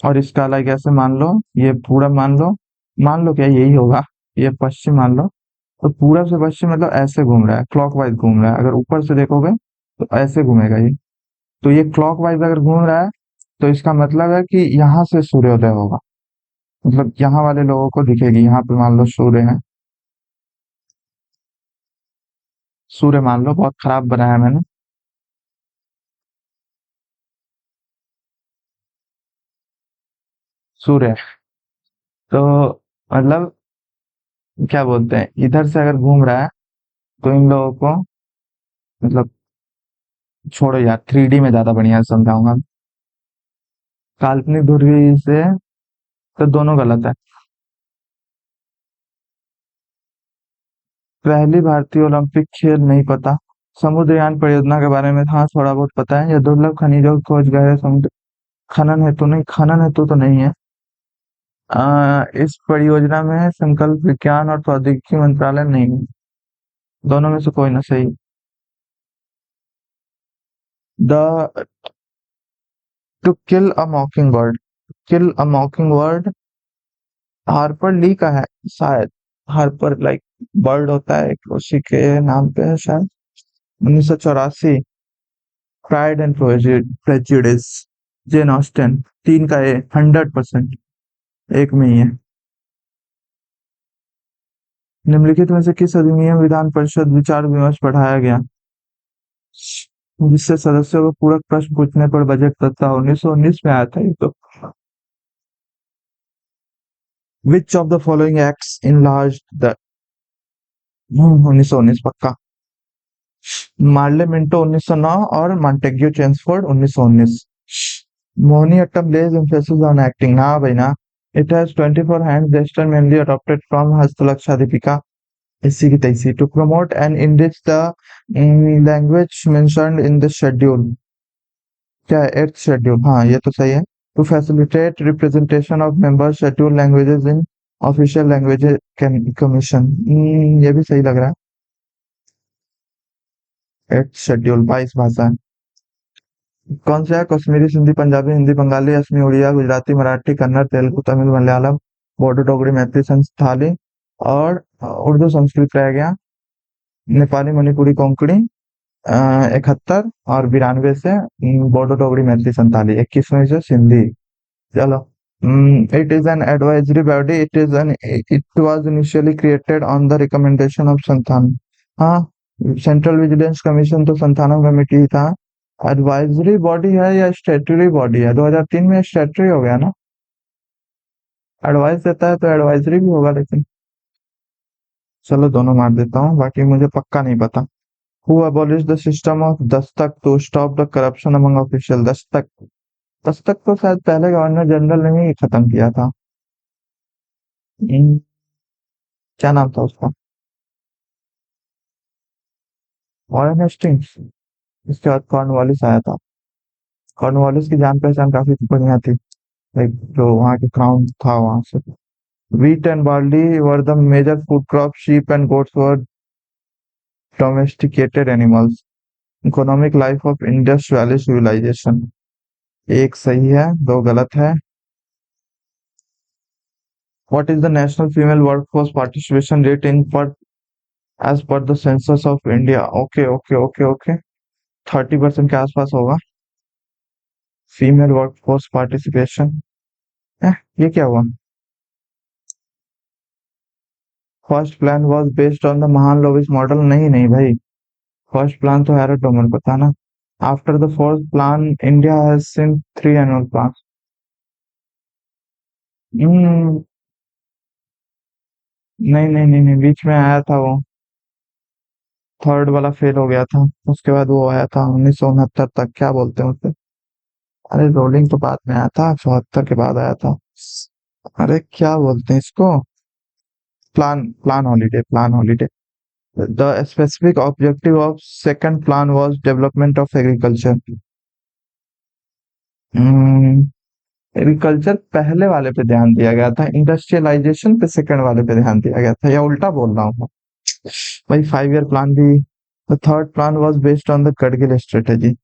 और इसका लाइक ऐसे मान लो, ये पूरब मान लो क्या यही होगा, ये पश्चिम मान लो। तो पूरब से पश्चिम मतलब ऐसे घूम रहा है, क्लॉकवाइज घूम रहा है। अगर ऊपर से देखोगे तो ऐसे घूमेगा ये। तो ये क्लॉकवाइज अगर घूम रहा है तो इसका मतलब है कि यहाँ से सूर्योदय होगा। मतलब यहाँ वाले लोगों को दिखेगी, यहाँ पे मान लो सूर्य है, सूर्य मान लो, बहुत खराब बनाया मैंने। सूर्य, तो मतलब क्या बोलते हैं, इधर से अगर घूम रहा है तो इन लोगों को, मतलब छोड़ो यार, 3D में ज्यादा बढ़िया से समझाऊंगा। काल्पनिक दूरी से तो दोनों गलत है। पहली भारतीय ओलंपिक खेल नहीं पता। समुद्रयान परियोजना के बारे में हाँ थोड़ा बहुत पता है। यह दुर्लभ खनिजों की खोज गहरे समुद्र, खनन हेतु तो नहीं है। इस परियोजना में संकल्प विज्ञान और प्रौद्योगिकी मंत्रालय नहीं है। दोनों में से कोई ना सही। The to kill a mockingbird, kill a mockingbird Harper Lee का है शायद। हार्पर लाइक बर्ड होता है एक, उसी के नाम पे है शायद। 1984। Pride and prejudice, Jane Austen. तीन का ए, 100%। एक में ही है। निम्नलिखित में से किस अधिनियम विधान परिषद विचार विमर्श बढ़ाया गया, जिससे सदस्यों को पूरक प्रश्न पूछने पर बजट तथा 1919 में आया था ये तो। Which of the following acts enlarge the, 1919 पक्का। मार्ले मिंटो 1909 और Montagu Chelmsford 1919। Mohiniyattam lays emphasis on acting, हाँ भाई ना। It has 24 hands, gesture mainly adopted from हस्तलक्षा Deepika, इसी की तैसी। To promote and enrich the language mentioned in the schedule, क्या है, 8th शेड्यूल, हाँ ये तो सही है। To facilitate representation of member scheduled languages in official languages commission, ये भी सही लग रहा है। 8th शेड्यूल 22 भाषा है। कौन सा है? कश्मीरी, सिंधी, पंजाबी, हिंदी, बंगाली, असमी, उड़िया, गुजराती, मराठी, कन्नड़, तेलुगु, तमिल, मलयालम, बोडो, डोगरी, मैथिली, संस्थाली और उर्दू संस्कृत रह गया। नेपाली, मणिपुरी, कोंकणी 71 और 92 से बोडो, डोगरी, मैथिली, संताली। 21वें से सिंधी। चलो। It is an advisory body, it was initially created on the recommendation of Santhan, हाँ। सेंट्रल विजिलेंस कमीशन तो संथानम कमेटी ही था। एडवाइजरी बॉडी है या स्टेटरी बॉडी है? 2003 में स्टेटरी हो गया ना। एडवाइस देता है तो एडवाइजरी भी होगा लेकिन। चलो दोनों मार देता हूँ, बाकी मुझे पक्का नहीं पता। Who abolish the system of दस्तक to stop the corruption among official? दस्तक, दस्तक तो शायद पहले गवर्नर जनरल ने ही खत्म किया था। हम्म, क्या नाम था उसका? Warren Hastings. इसके बाद कॉर्नवालिस आया था। कॉर्नवालिस की जान पहचान काफी बढ़िया थी, लाइक जो वहाँ के क्राउन था वहां से। Wheat and barley were the major food crops. Sheep and goats were domesticated animals. Economic life of Indus Valley Civilization, एक सही है, दो गलत है। What is the national female workforce participation rate in per as per the census of India? Okay okay okay okay, 30% के आसपास होगा फीमेल वर्कफोर्स पार्टिसिपेशन। ये क्या हुआ? First plan was based on the महान लोविस मॉडल, नहीं नहीं भाई। फर्स्ट प्लान तो हैरोटोमन को था ना। After the fourth plan India has seen 3 annual plan. नहीं नहीं नहीं नहीं, बीच में आया था वो, थर्ड वाला फेल हो गया था। उसके बाद वो आया था 1969 तक, क्या बोलते हैं उसे? अरे रोलिंग तो बाद में आया था, 74 के बाद आया था। अरे क्या बोलते हैं इसको? Plan, plan holiday, plan holiday. The specific objective of second plan was development of agriculture. Agriculture पहले वाले पे ध्यान दिया गया था, इंडस्ट्रियलाइजेशन पे सेकंड वाले पे ध्यान दिया गया था, या उल्टा बोल रहा हूँ भाई। 5 ईयर प्लान भी, the third plan was based on the Gadgil strategy.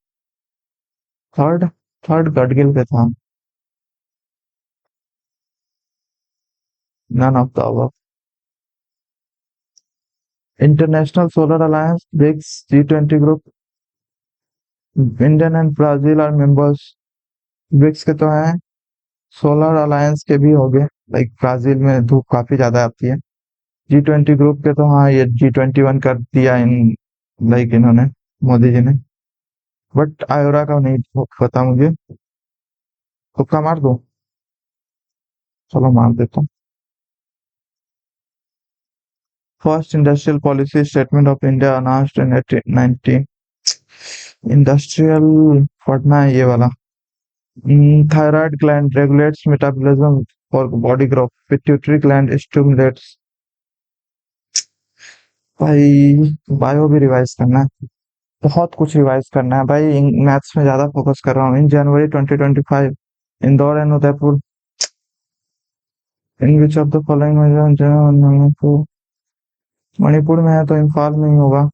Third third Gadgil पे था। None of the above. International solar alliance BRICS G20 group, Indian and Brazil are members. BRICS के तो हैं, सोलर अलायंस के भी हो गए। लाइक ब्राजील में धूप काफी ज्यादा आती है। G20 ग्रुप के तो हाँ, ये G21 कर दिया इन, लाइक इन्होंने, मोदी जी ने। बट आयोरा का नहीं पता मुझे। तुक्का मार दो। चलो मार देता हूँ। First industrial policy statement of India announced in 1890। Industrial पढ़ना है ये वाला। Thyroid gland regulates metabolism for body growth, pituitary gland stimulates. भाई बायो भी रिवाइज करना है, बहुत कुछ रिवाइज करना है भाई। मैथ्स में ज्यादा फोकस कर रहा हूँ। In January 2025 Indore and Udaipur, in which of the following Manipur. Manipur में है तो इम्फाल में ही होगा।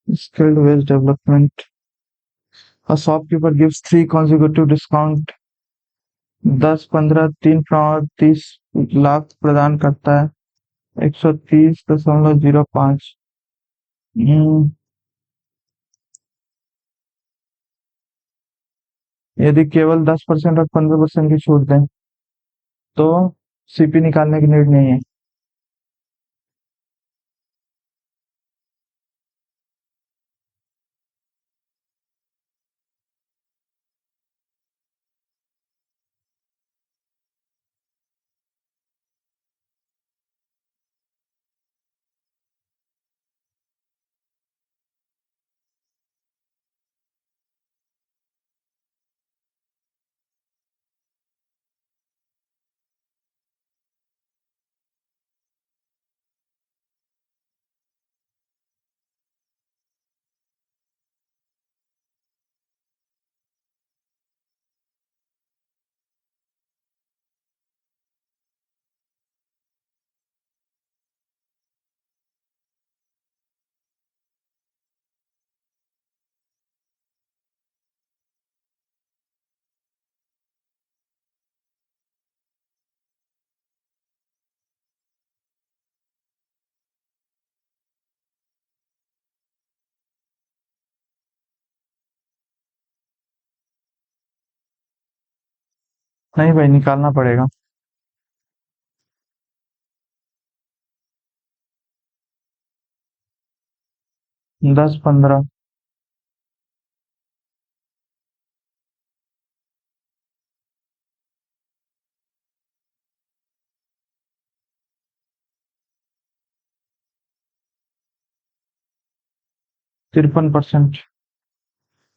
Skilled wage development. A shopkeeper gives 3 consecutive discount, 10, 15, 3 fraud 30 lakh प्रदान करता है। 130.05। यदि केवल 10% और 15% की छूट दें तो सीपी निकालने की नीड नहीं है। नहीं भाई, निकालना पड़ेगा। 10, 15। 53%।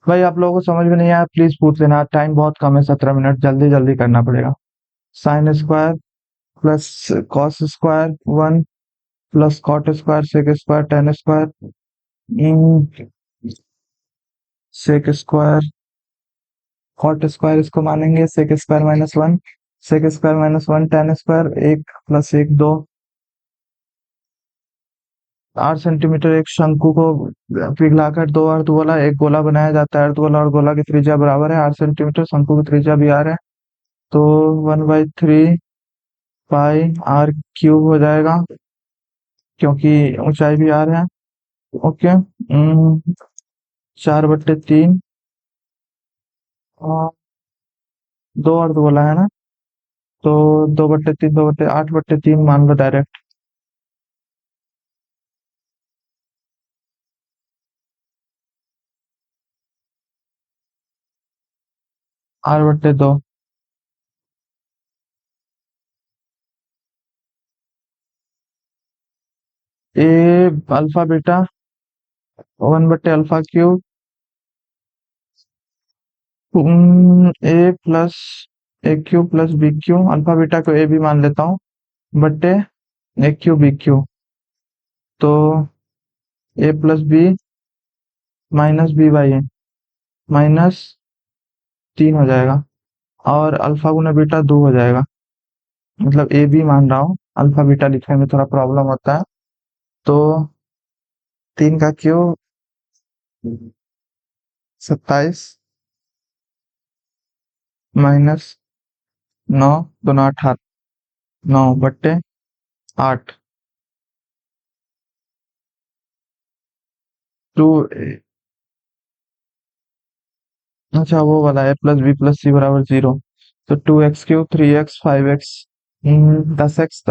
भाई आप लोगों को समझ में नहीं आया प्लीज पूछ लेना, टाइम बहुत कम है, 17 मिनट, जल्दी जल्दी करना पड़ेगा। Sine square plus cos square 1 plus cot square sec square tan square sec square cot square इसको मानेंगे, sec square -1 sec square -1 tan square 1 + 1 2। 8 centimetre एक शंकु को पिघलाकर दो अर्धगोला एक गोला बनाया जाता है। अर्धगोला और गोला की त्रिज्या बराबर है 8 सेंटीमीटर, शंकु की त्रिज्या भी आर है, तो 1/3 पाई r³ हो जाएगा, क्योंकि ऊंचाई भी आर है। ओके। 4/3, दो अर्धगोला है ना, तो 2/3 8/3 मान लो direct. 8/2। A alpha beta 1/α³ A plus A Q plus B Q, alpha beta को ए भी मान लेता हूँ, बट्टे ए क्यू बी क्यू, तो A plus B minus B by A minus 3 हो जाएगा, और अल्फा गुना बीटा 2 हो जाएगा। मतलब ए बी मान रहा हूँ, अल्फा बीटा लिखने में थोड़ा प्रॉब्लम होता है। तो 3 का क्यू 27 माइनस 9 दूना 18, 9 बट्टे 8, टू, अच्छा वो वाला ए प्लस बी प्लस सी बराबर 0। तो 2x³ 3x 5x 10x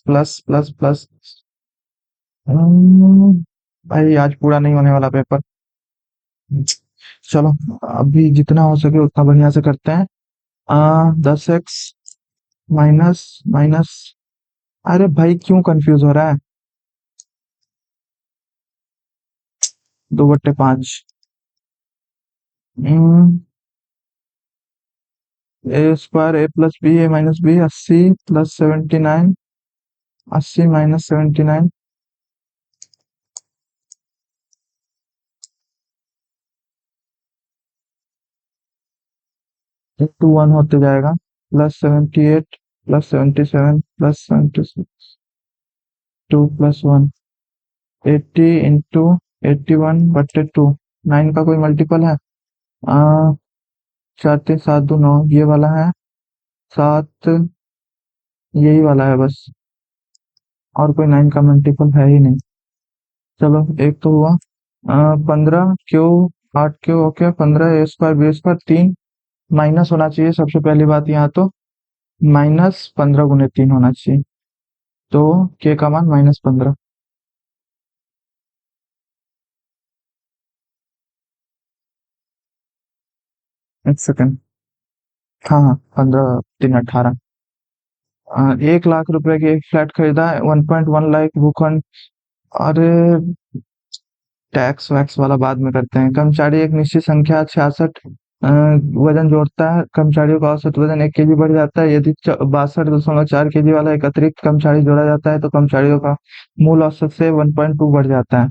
plus plus plus. भाई आज पूरा नहीं होने वाला पेपर। चलो, अभी जितना हो सके उतना बढ़िया से करते हैं। 10x माइनस माइनस, अरे भाई क्यों कंफ्यूज हो रहा है? 2/5, ए स्क्वायर ए प्लस बी ए माइनस बी, 80 प्लस 79, 80 माइनस 79, 2 1 होते जाएगा, प्लस 78 प्लस 77 प्लस 76, 2 + 1, 80 इंटू 81/2। 9 का कोई मल्टीपल है? आ, 4 3 7 2 9, ये वाला है 7, यही वाला है बस, और कोई 9 का मल्टीपल है ही नहीं। चलो एक तो हुआ। 15 क्यू 8 क्यू, ओके 15 ए स्क्वायर बी स्क्वायर 3 माइनस होना चाहिए सबसे पहली बात यहाँ तो, -15 × 3 होना चाहिए, तो के का मान -15। एक सेकंड, हाँ हाँ 15 3 18। 1 लाख रुपए की एक फ्लैट खरीदा है, 1.1 लाख भूखंड। अरे टैक्स वैक्स वाला बाद में करते हैं। कर्मचारी एक निश्चित संख्या 66 वजन जोड़ता है, कर्मचारियों का औसत वजन 1 केजी बढ़ जाता है। यदि 62.4 केजी वाला एक अतिरिक्त कर्मचारी जोड़ा जाता है तो कर्मचारियों का मूल औसत से 1.2 बढ़ जाता है।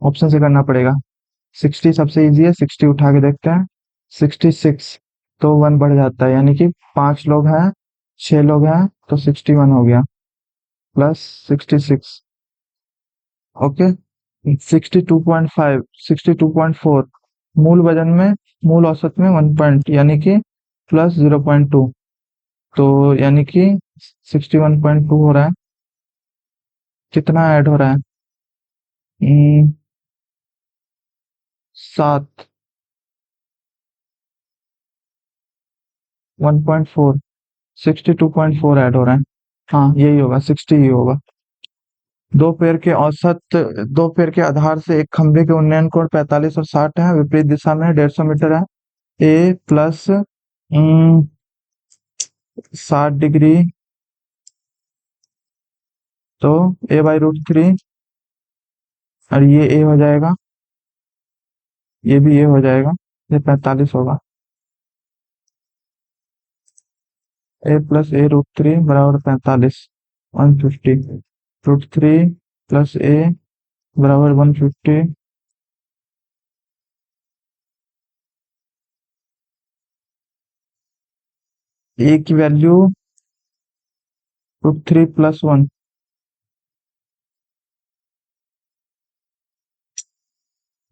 ऑप्शन से करना पड़ेगा। 60 सबसे इजी है, 60 उठा के देखते हैं। 66, तो 1 बढ़ जाता है, यानी कि 5 लोग हैं, 6 लोग हैं, तो 61 हो गया, प्लस 66, ओके। 62.5 62.4, मूल वजन में मूल औसत में 1 पॉइंट, यानी कि प्लस 0.2, तो यानी कि 61.2 हो रहा है। कितना ऐड हो रहा है? 7, 1.4, 62.4 ऐड हो रहा है। हाँ यही होगा, 60 ही होगा। दो पेड़ के आधार से एक खंभे के उन्नयन कोण 45 और 60 है, विपरीत दिशा में 150 मीटर है। ए प्लस 60 डिग्री, तो a/√3, और ये ए हो जाएगा, ये भी ए हो जाएगा, ये 45 होगा। ए प्लस a√3 बराबर 45, 150, √3 प्लस ए बराबर 150, ए की वैल्यू √3 + 1,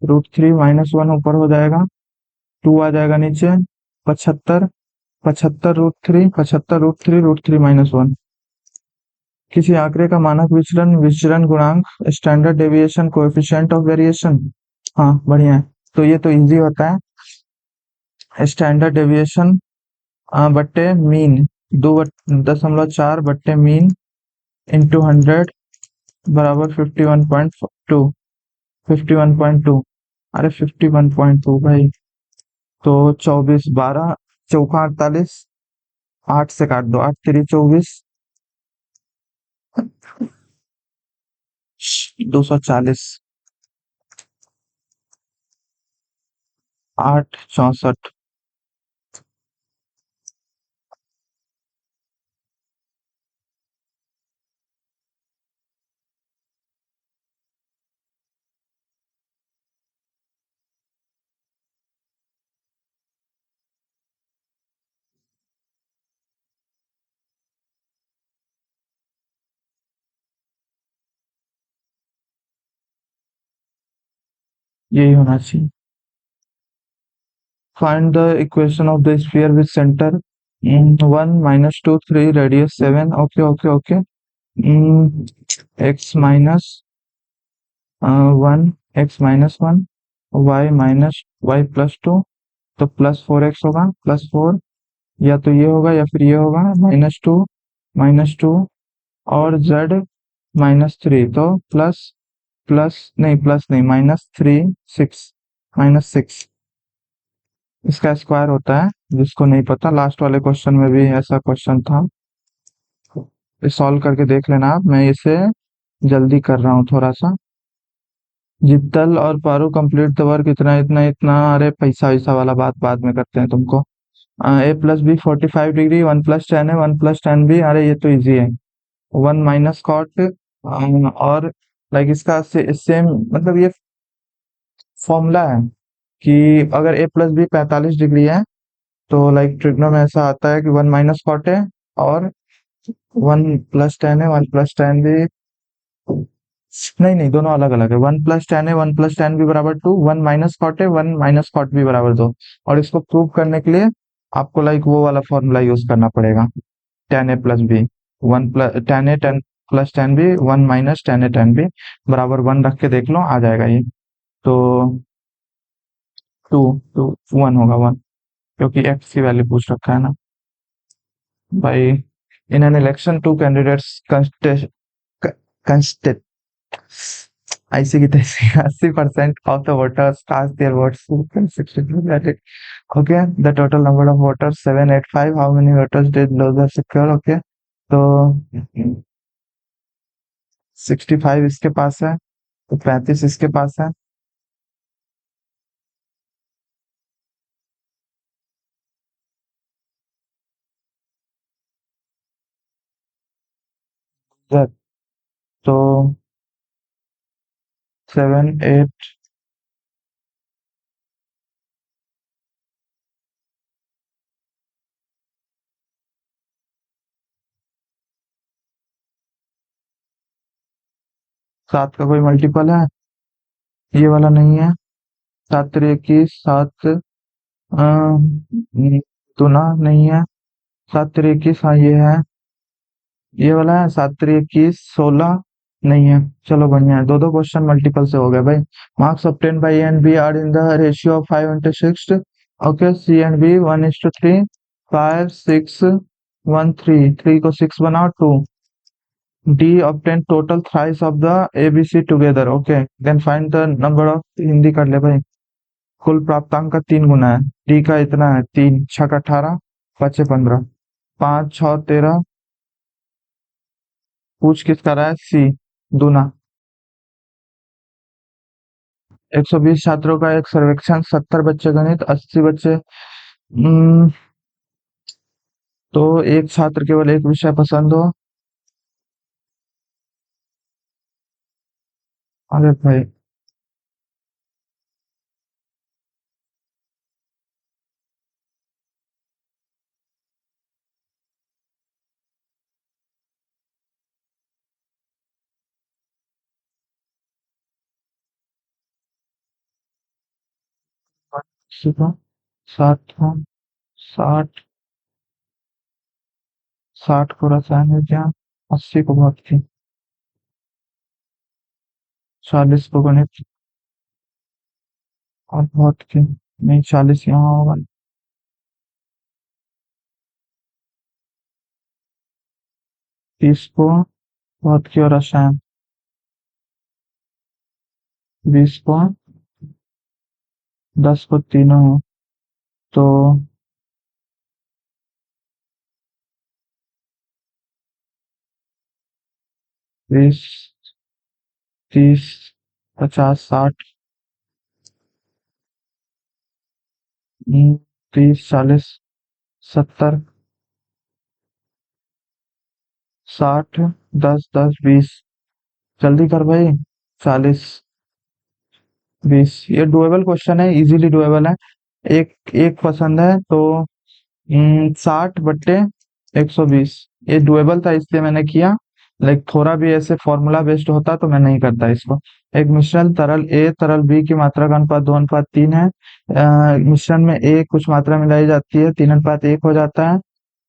√3 -1 ऊपर हो जाएगा, 2 आ जाएगा नीचे, 75, 75 √3, 75 √3 -1। किसी आंकड़े का मानक विचलन, विचलन गुणांक, standard deviation, coefficient of variation. हाँ बढ़िया है, तो ये तो इजी होता है। स्टैंडर्ड डेविएशन बट्टे मीन, 2.4 इंटू 100 बराबर 51.2, 51.2, अरे 51.2 भाई, तो 24 12 चौका 48, 8 से काट दो, 8 3 24, 240, 8 64, यही होना चाहिए। Find the equation of the sphere with centre 1 - 2 3 radius 7। Okay okay okay. X minus 1, x - 1, y - y+2, तो +4x होगा, +4, या तो ये होगा या फिर ये होगा, -2 और z -3, तो प्लस प्लस नहीं, -3 6, -6 इसका स्क्वायर होता है। जिसको नहीं पता, लास्ट वाले क्वेश्चन में भी ऐसा क्वेश्चन था, सॉल्व करके देख लेना आप। मैं इसे जल्दी कर रहा हूँ थोड़ा सा। जित्तल और पारू कंप्लीट द वर्क, इतना इतना इतना, अरे पैसा वैसा वाला बात बाद में करते हैं तुमको। a+b 45 डिग्री, 1 + tan है, 1 + tan b, अरे ये तो इजी है। 1 - cot, और लाइक इसका सेम, मतलब ये फॉर्मूला है कि अगर a+b 45 डिग्री है, तो लाइक ट्रिग्नो में ऐसा आता है कि 1 - cot है और 1 + tan है, 1 + tan b। नहीं नहीं, दोनों अलग अलग है। 1 + tan है, 1 + tan b बराबर 2, 1 - cot है, 1 - cot b बराबर 2। और इसको प्रूव करने के लिए आपको लाइक वो वाला फॉर्मूला यूज करना पड़ेगा, tan a+b, 1 + tan a tan + tan b, 1 - tan a tan b बराबर 1 रख के देख लो, आ जाएगा ये। तो 1 होगा, 1, क्योंकि x की वैल्यू पूछ रखा है ना भाई। In an election two candidates contested ऐसे की तैसे 80% of the voters cast their votes, 60 okay. The total number of voters 785, how many voters did loser secure, okay. तो 65 इसके पास है, तो 35 इसके पास है। तो 7 8, 7 का कोई मल्टीपल है? ये वाला नहीं है। 7 × 21, 7 दूना नहीं है। 7 × 21, हाँ ये है, ये वाला है। 7 × 21 16 नहीं है। चलो बढ़िया है, दो दो क्वेश्चन मल्टीपल से हो गए भाई। Marks obtain by A and B are in the ratio of 5 × 6। Okay, C and B 1:3, 5 6 1 3, 3 को 6 बनाओ 2। D obtain total thrice of the ABC together, okay. Then find the number of, Hindi कर ले भाई। कुल प्राप्तांक का 3 गुना है। डी का इतना है, 3 6 18, 5 6 15, 5 6 13। पूछ किसका रहा है? सी, दूना। 120 छात्रों का एक सर्वेक्षण, 70 बच्चे गणित, 80 बच्चे। तो एक छात्र केवल एक विषय पसंद हो। अरे भाई, सुबह 7 60, 60 को रसायन विज्ञान, 80 को भौतिकी, 40 को गणित और भौतिकी। नहीं, 40 यहाँ होगा। 30 को भौतिकी और रसायन, 20 को, 10 को तीनों हो, तो 20 30 50 60, 30 40 70 60, 10 10 20। जल्दी कर भाई। 40 20, ये डुएबल क्वेश्चन है, इजीली डुएबल है। एक एक पसंद है तो 60/120, ये डुएबल था इसलिए मैंने किया। लाइक थोड़ा भी ऐसे फॉर्मूला बेस्ड होता तो मैं नहीं करता इसको। एक मिश्रण तरल ए तरल बी की मात्रा का अनुपात 2:3 है। मिश्रण में ए कुछ मात्रा मिलाई जाती है, 3:1 हो जाता है,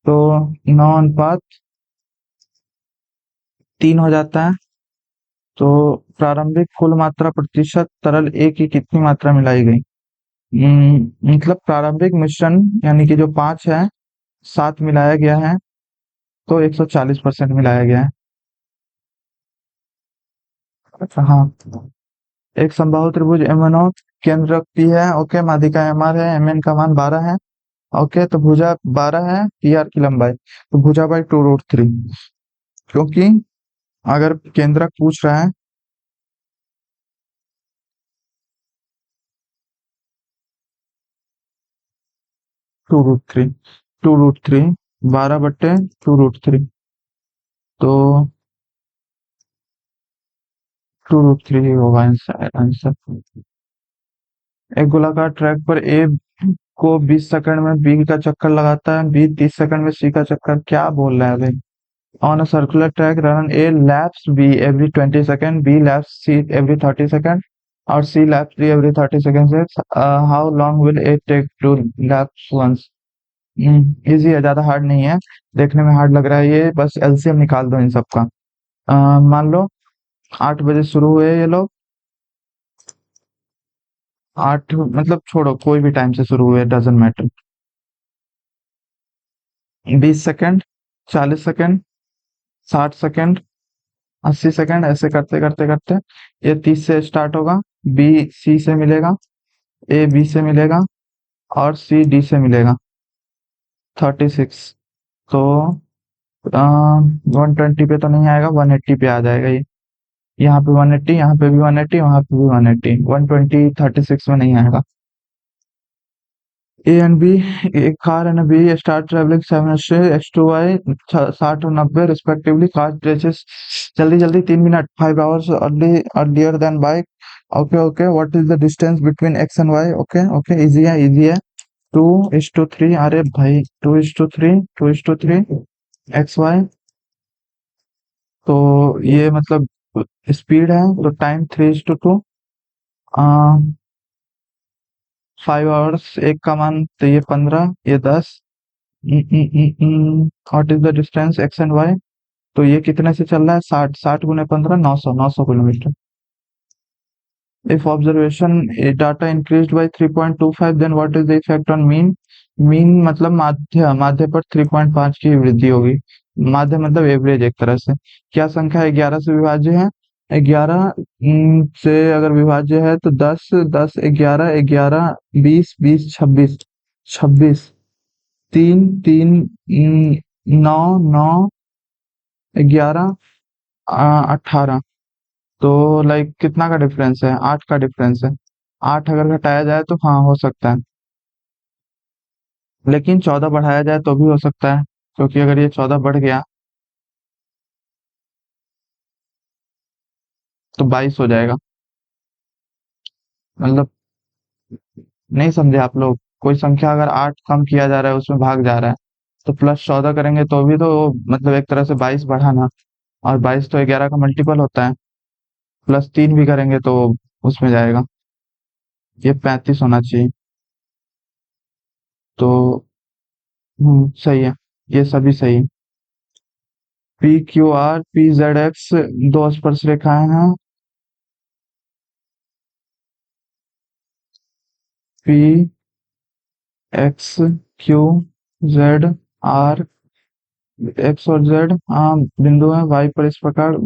तो 9:3 हो जाता है। तो प्रारंभिक कुल मात्रा प्रतिशत तरल ए की कितनी मात्रा मिलाई गई? मतलब प्रारंभिक मिश्रण यानी कि जो 5 है, 7 मिलाया गया है, तो 140% मिलाया गया है। अच्छा हाँ, एक समबाहु त्रिभुज एम एन ओ केंद्र पी है, ओके, माध्यिका एम आर है, एम एन का मान 12 है, ओके, तो भुजा 12 है, पी आर की लंबाई, तो भुजा बाई 2√3, क्योंकि अगर केंद्रक पूछ रहा है 2√3, 2√3, 12/2√3, तो 2√3 ही होगा आंसर आंसर। एक गोलाकार ट्रैक पर ए को 20 सेकंड में बी का चक्कर लगाता है, बी 30 सेकंड में सी का चक्कर, क्या बोल रहा है भाई? On a circular track run A laps B every 20 second, B laps C every 30 second और C laps D every 30 second से how long will it take to laps once? Easy है, ज्यादा हार्ड नहीं है। देखने में हार्ड लग रहा है ये, बस एलसीएम निकाल दो इन सबका। मान लो 8 बजे शुरू हुए ये लोग, 8 मतलब छोड़ो, कोई भी टाइम से शुरू हुए, doesn't matter. 20 second, 40 second, 60 second, 80 second, ऐसे करते करते करते ये 30 से स्टार्ट होगा, बी सी से मिलेगा, ए बी से मिलेगा और सी डी से मिलेगा, 36। तो 120 पे तो नहीं आएगा, 180 पे आ जाएगा ये। यहाँ पे 180, यहाँ पे भी 180, वहां पे भी 180, 120 36 में नहीं आएगा। ए एंड बी, एक car and B start travelling 7 X to Y 60 और 90 रिस्पेक्टिवली, कार रेचेस जल्दी जल्दी 3 minute 5 hours earlier than bike, okay okay, what is the distance between X and Y? Okay okay, easy है इजी है। 2:3, अरे भाई 2:3, 2:3 एक्स वाई, तो ये मतलब स्पीड है, तो टाइम 3:2, 5 hours, एक का मान तो ये 15, ये 10। What is the distance X and Y? तो ये कितने से चल रहा है? 60, 60 × 15, 900, 900 kilometre. If observation data increased by 3.25, then what is the effect on mean? Mean मतलब माध्य, माध्य पर 3.5 की वृद्धि होगी। माध्य मतलब एवरेज एक तरह से। क्या संख्या 11 से विभाज्य है? 11 से अगर विभाज्य है तो 10, 10, 11, 11, 20, 20, 26, 26, 3, 3, 9, 9, 11, 18, तो लाइक कितना का डिफरेंस है? 8 का डिफरेंस है। 8 अगर घटाया जाए तो हाँ हो सकता है, लेकिन 14 बढ़ाया जाए तो भी हो सकता है, क्योंकि अगर ये 14 बढ़ गया तो 22 हो जाएगा। मतलब नहीं समझे आप लोग? कोई संख्या अगर 8 कम किया जा रहा है, उसमें भाग जा रहा है, तो +14 करेंगे तो भी तो मतलब एक तरह से 22 बढ़ाना, और 22 तो 11 का मल्टीपल होता है, +3 भी करेंगे तो उसमें जाएगा, ये 35 होना चाहिए। तो सही है, ये सभी सही है। P Q R P Z X दो स्पर्श रेखाएं हैं, P X Q Z R, X और जेड बिंदु है वाई पर, इस प्रकार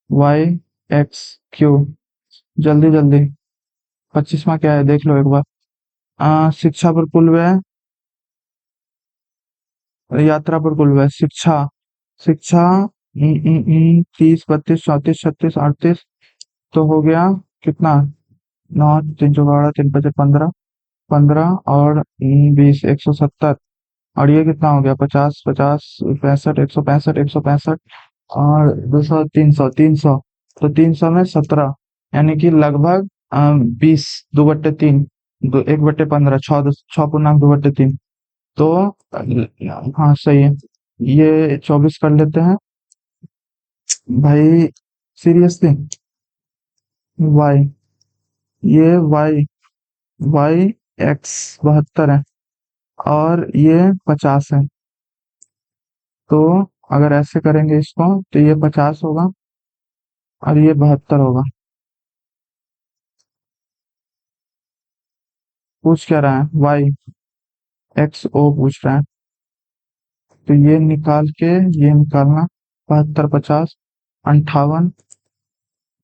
वाई एक्स क्यू। जल्दी जल्दी, 25वां क्या है देख लो एक बार। शिक्षा पर कुल व्यय, यात्रा पर कुल व्यय, शिक्षा, शिक्षा 30, 32, 34, 36, 38, तो हो गया कितना? 9, 3 × 12, 3 × 5 = 15, 15 और 20, 170, और ये कितना हो गया? 50, 50, 65, 165, 165 और 200, 300, 300, तो 300 में 17, यानी कि लगभग 20, 2/3, 1/15, 6 पूर्णांक 2/3, तो हाँ सही है। ये 24 कर लेते हैं, भाई सीरियसली, वाई, ये वाई, वाई एक्स 72 है और ये 50 है। तो अगर ऐसे करेंगे इसको तो ये 50 होगा और ये 72 होगा। पूछ क्या रहा है? वाई एक्स ओ पूछ रहा है। तो ये निकाल के ये निकालना, 72 50 58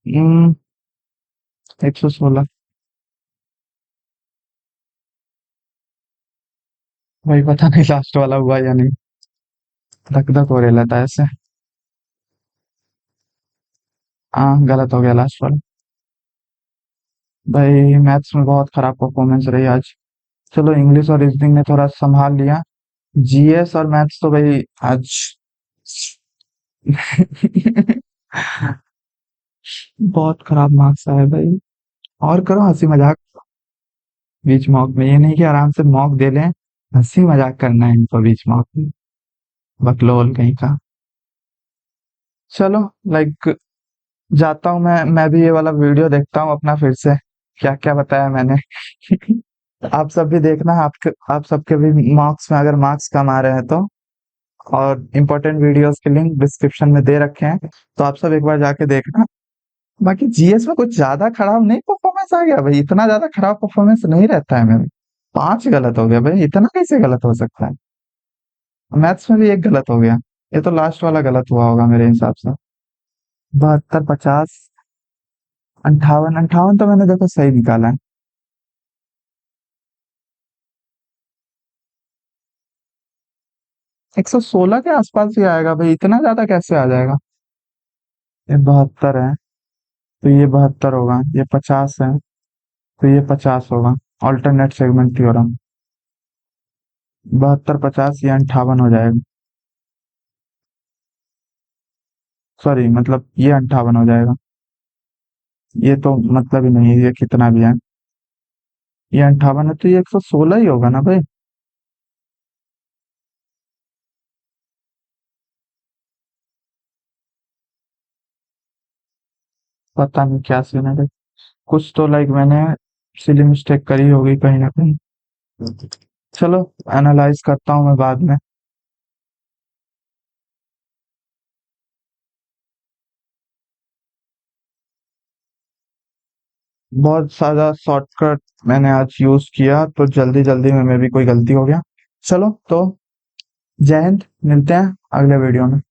116। भाई पता नहीं लास्ट वाला हुआ या नहीं, धक धक हो रहा था ऐसे। हाँ गलत हो गया लास्ट वाला। भाई मैथ्स में बहुत खराब परफॉर्मेंस रही आज। चलो इंग्लिश और रीजनिंग ने थोड़ा संभाल लिया। जीएस और मैथ्स तो भाई आज बहुत खराब मार्क्स आए भाई। और करो हंसी मजाक बीच मॉक में, ये नहीं कि आराम से मॉक दे लें, हंसी मजाक करना है इनको बीच मॉक में, बकलोल कहीं का। चलो, लाइक जाता हूँ मैं भी ये वाला वीडियो देखता हूँ अपना फिर से, क्या क्या बताया मैंने। आप सब भी देखना, आप सबके भी मार्क्स में अगर मार्क्स कम आ रहे हैं तो, और इम्पोर्टेंट वीडियोस के लिंक डिस्क्रिप्शन में दे रखे हैं, तो आप सब एक बार जाके देखना। बाकी जीएस में कुछ ज्यादा खराब नहीं परफॉर्मेंस आ गया भाई, इतना ज्यादा खराब परफॉर्मेंस नहीं रहता है मेरा। 5 गलत हो गया भाई, इतना कैसे गलत हो सकता है? मैथ्स में भी एक गलत हो गया, ये तो लास्ट वाला गलत हुआ होगा मेरे हिसाब से। 72 50 58 58 तो मैंने देखो सही निकाला है। 116 के आसपास ही आएगा भाई, इतना ज्यादा कैसे आ जाएगा? ये 72 है तो ये 72 होगा, ये 50 है तो ये 50 होगा। Alternate segment theorem. 72 50 ये 58 हो जाएगा। सॉरी, मतलब ये 58 हो जाएगा। ये तो मतलब ही नहीं है, ये कितना भी है, ये 58 है तो ये 116 ही होगा ना भाई। पता नहीं क्या सीन है भाई, कुछ तो लाइक मैंने सिली मिस्टेक करी होगी कहीं ना कहीं। चलो एनालाइज करता हूँ मैं बाद में। बहुत सारा शॉर्टकट मैंने आज यूज किया तो जल्दी जल्दी में भी कोई गलती हो गया। चलो तो जय हिंद, मिलते हैं अगले वीडियो में।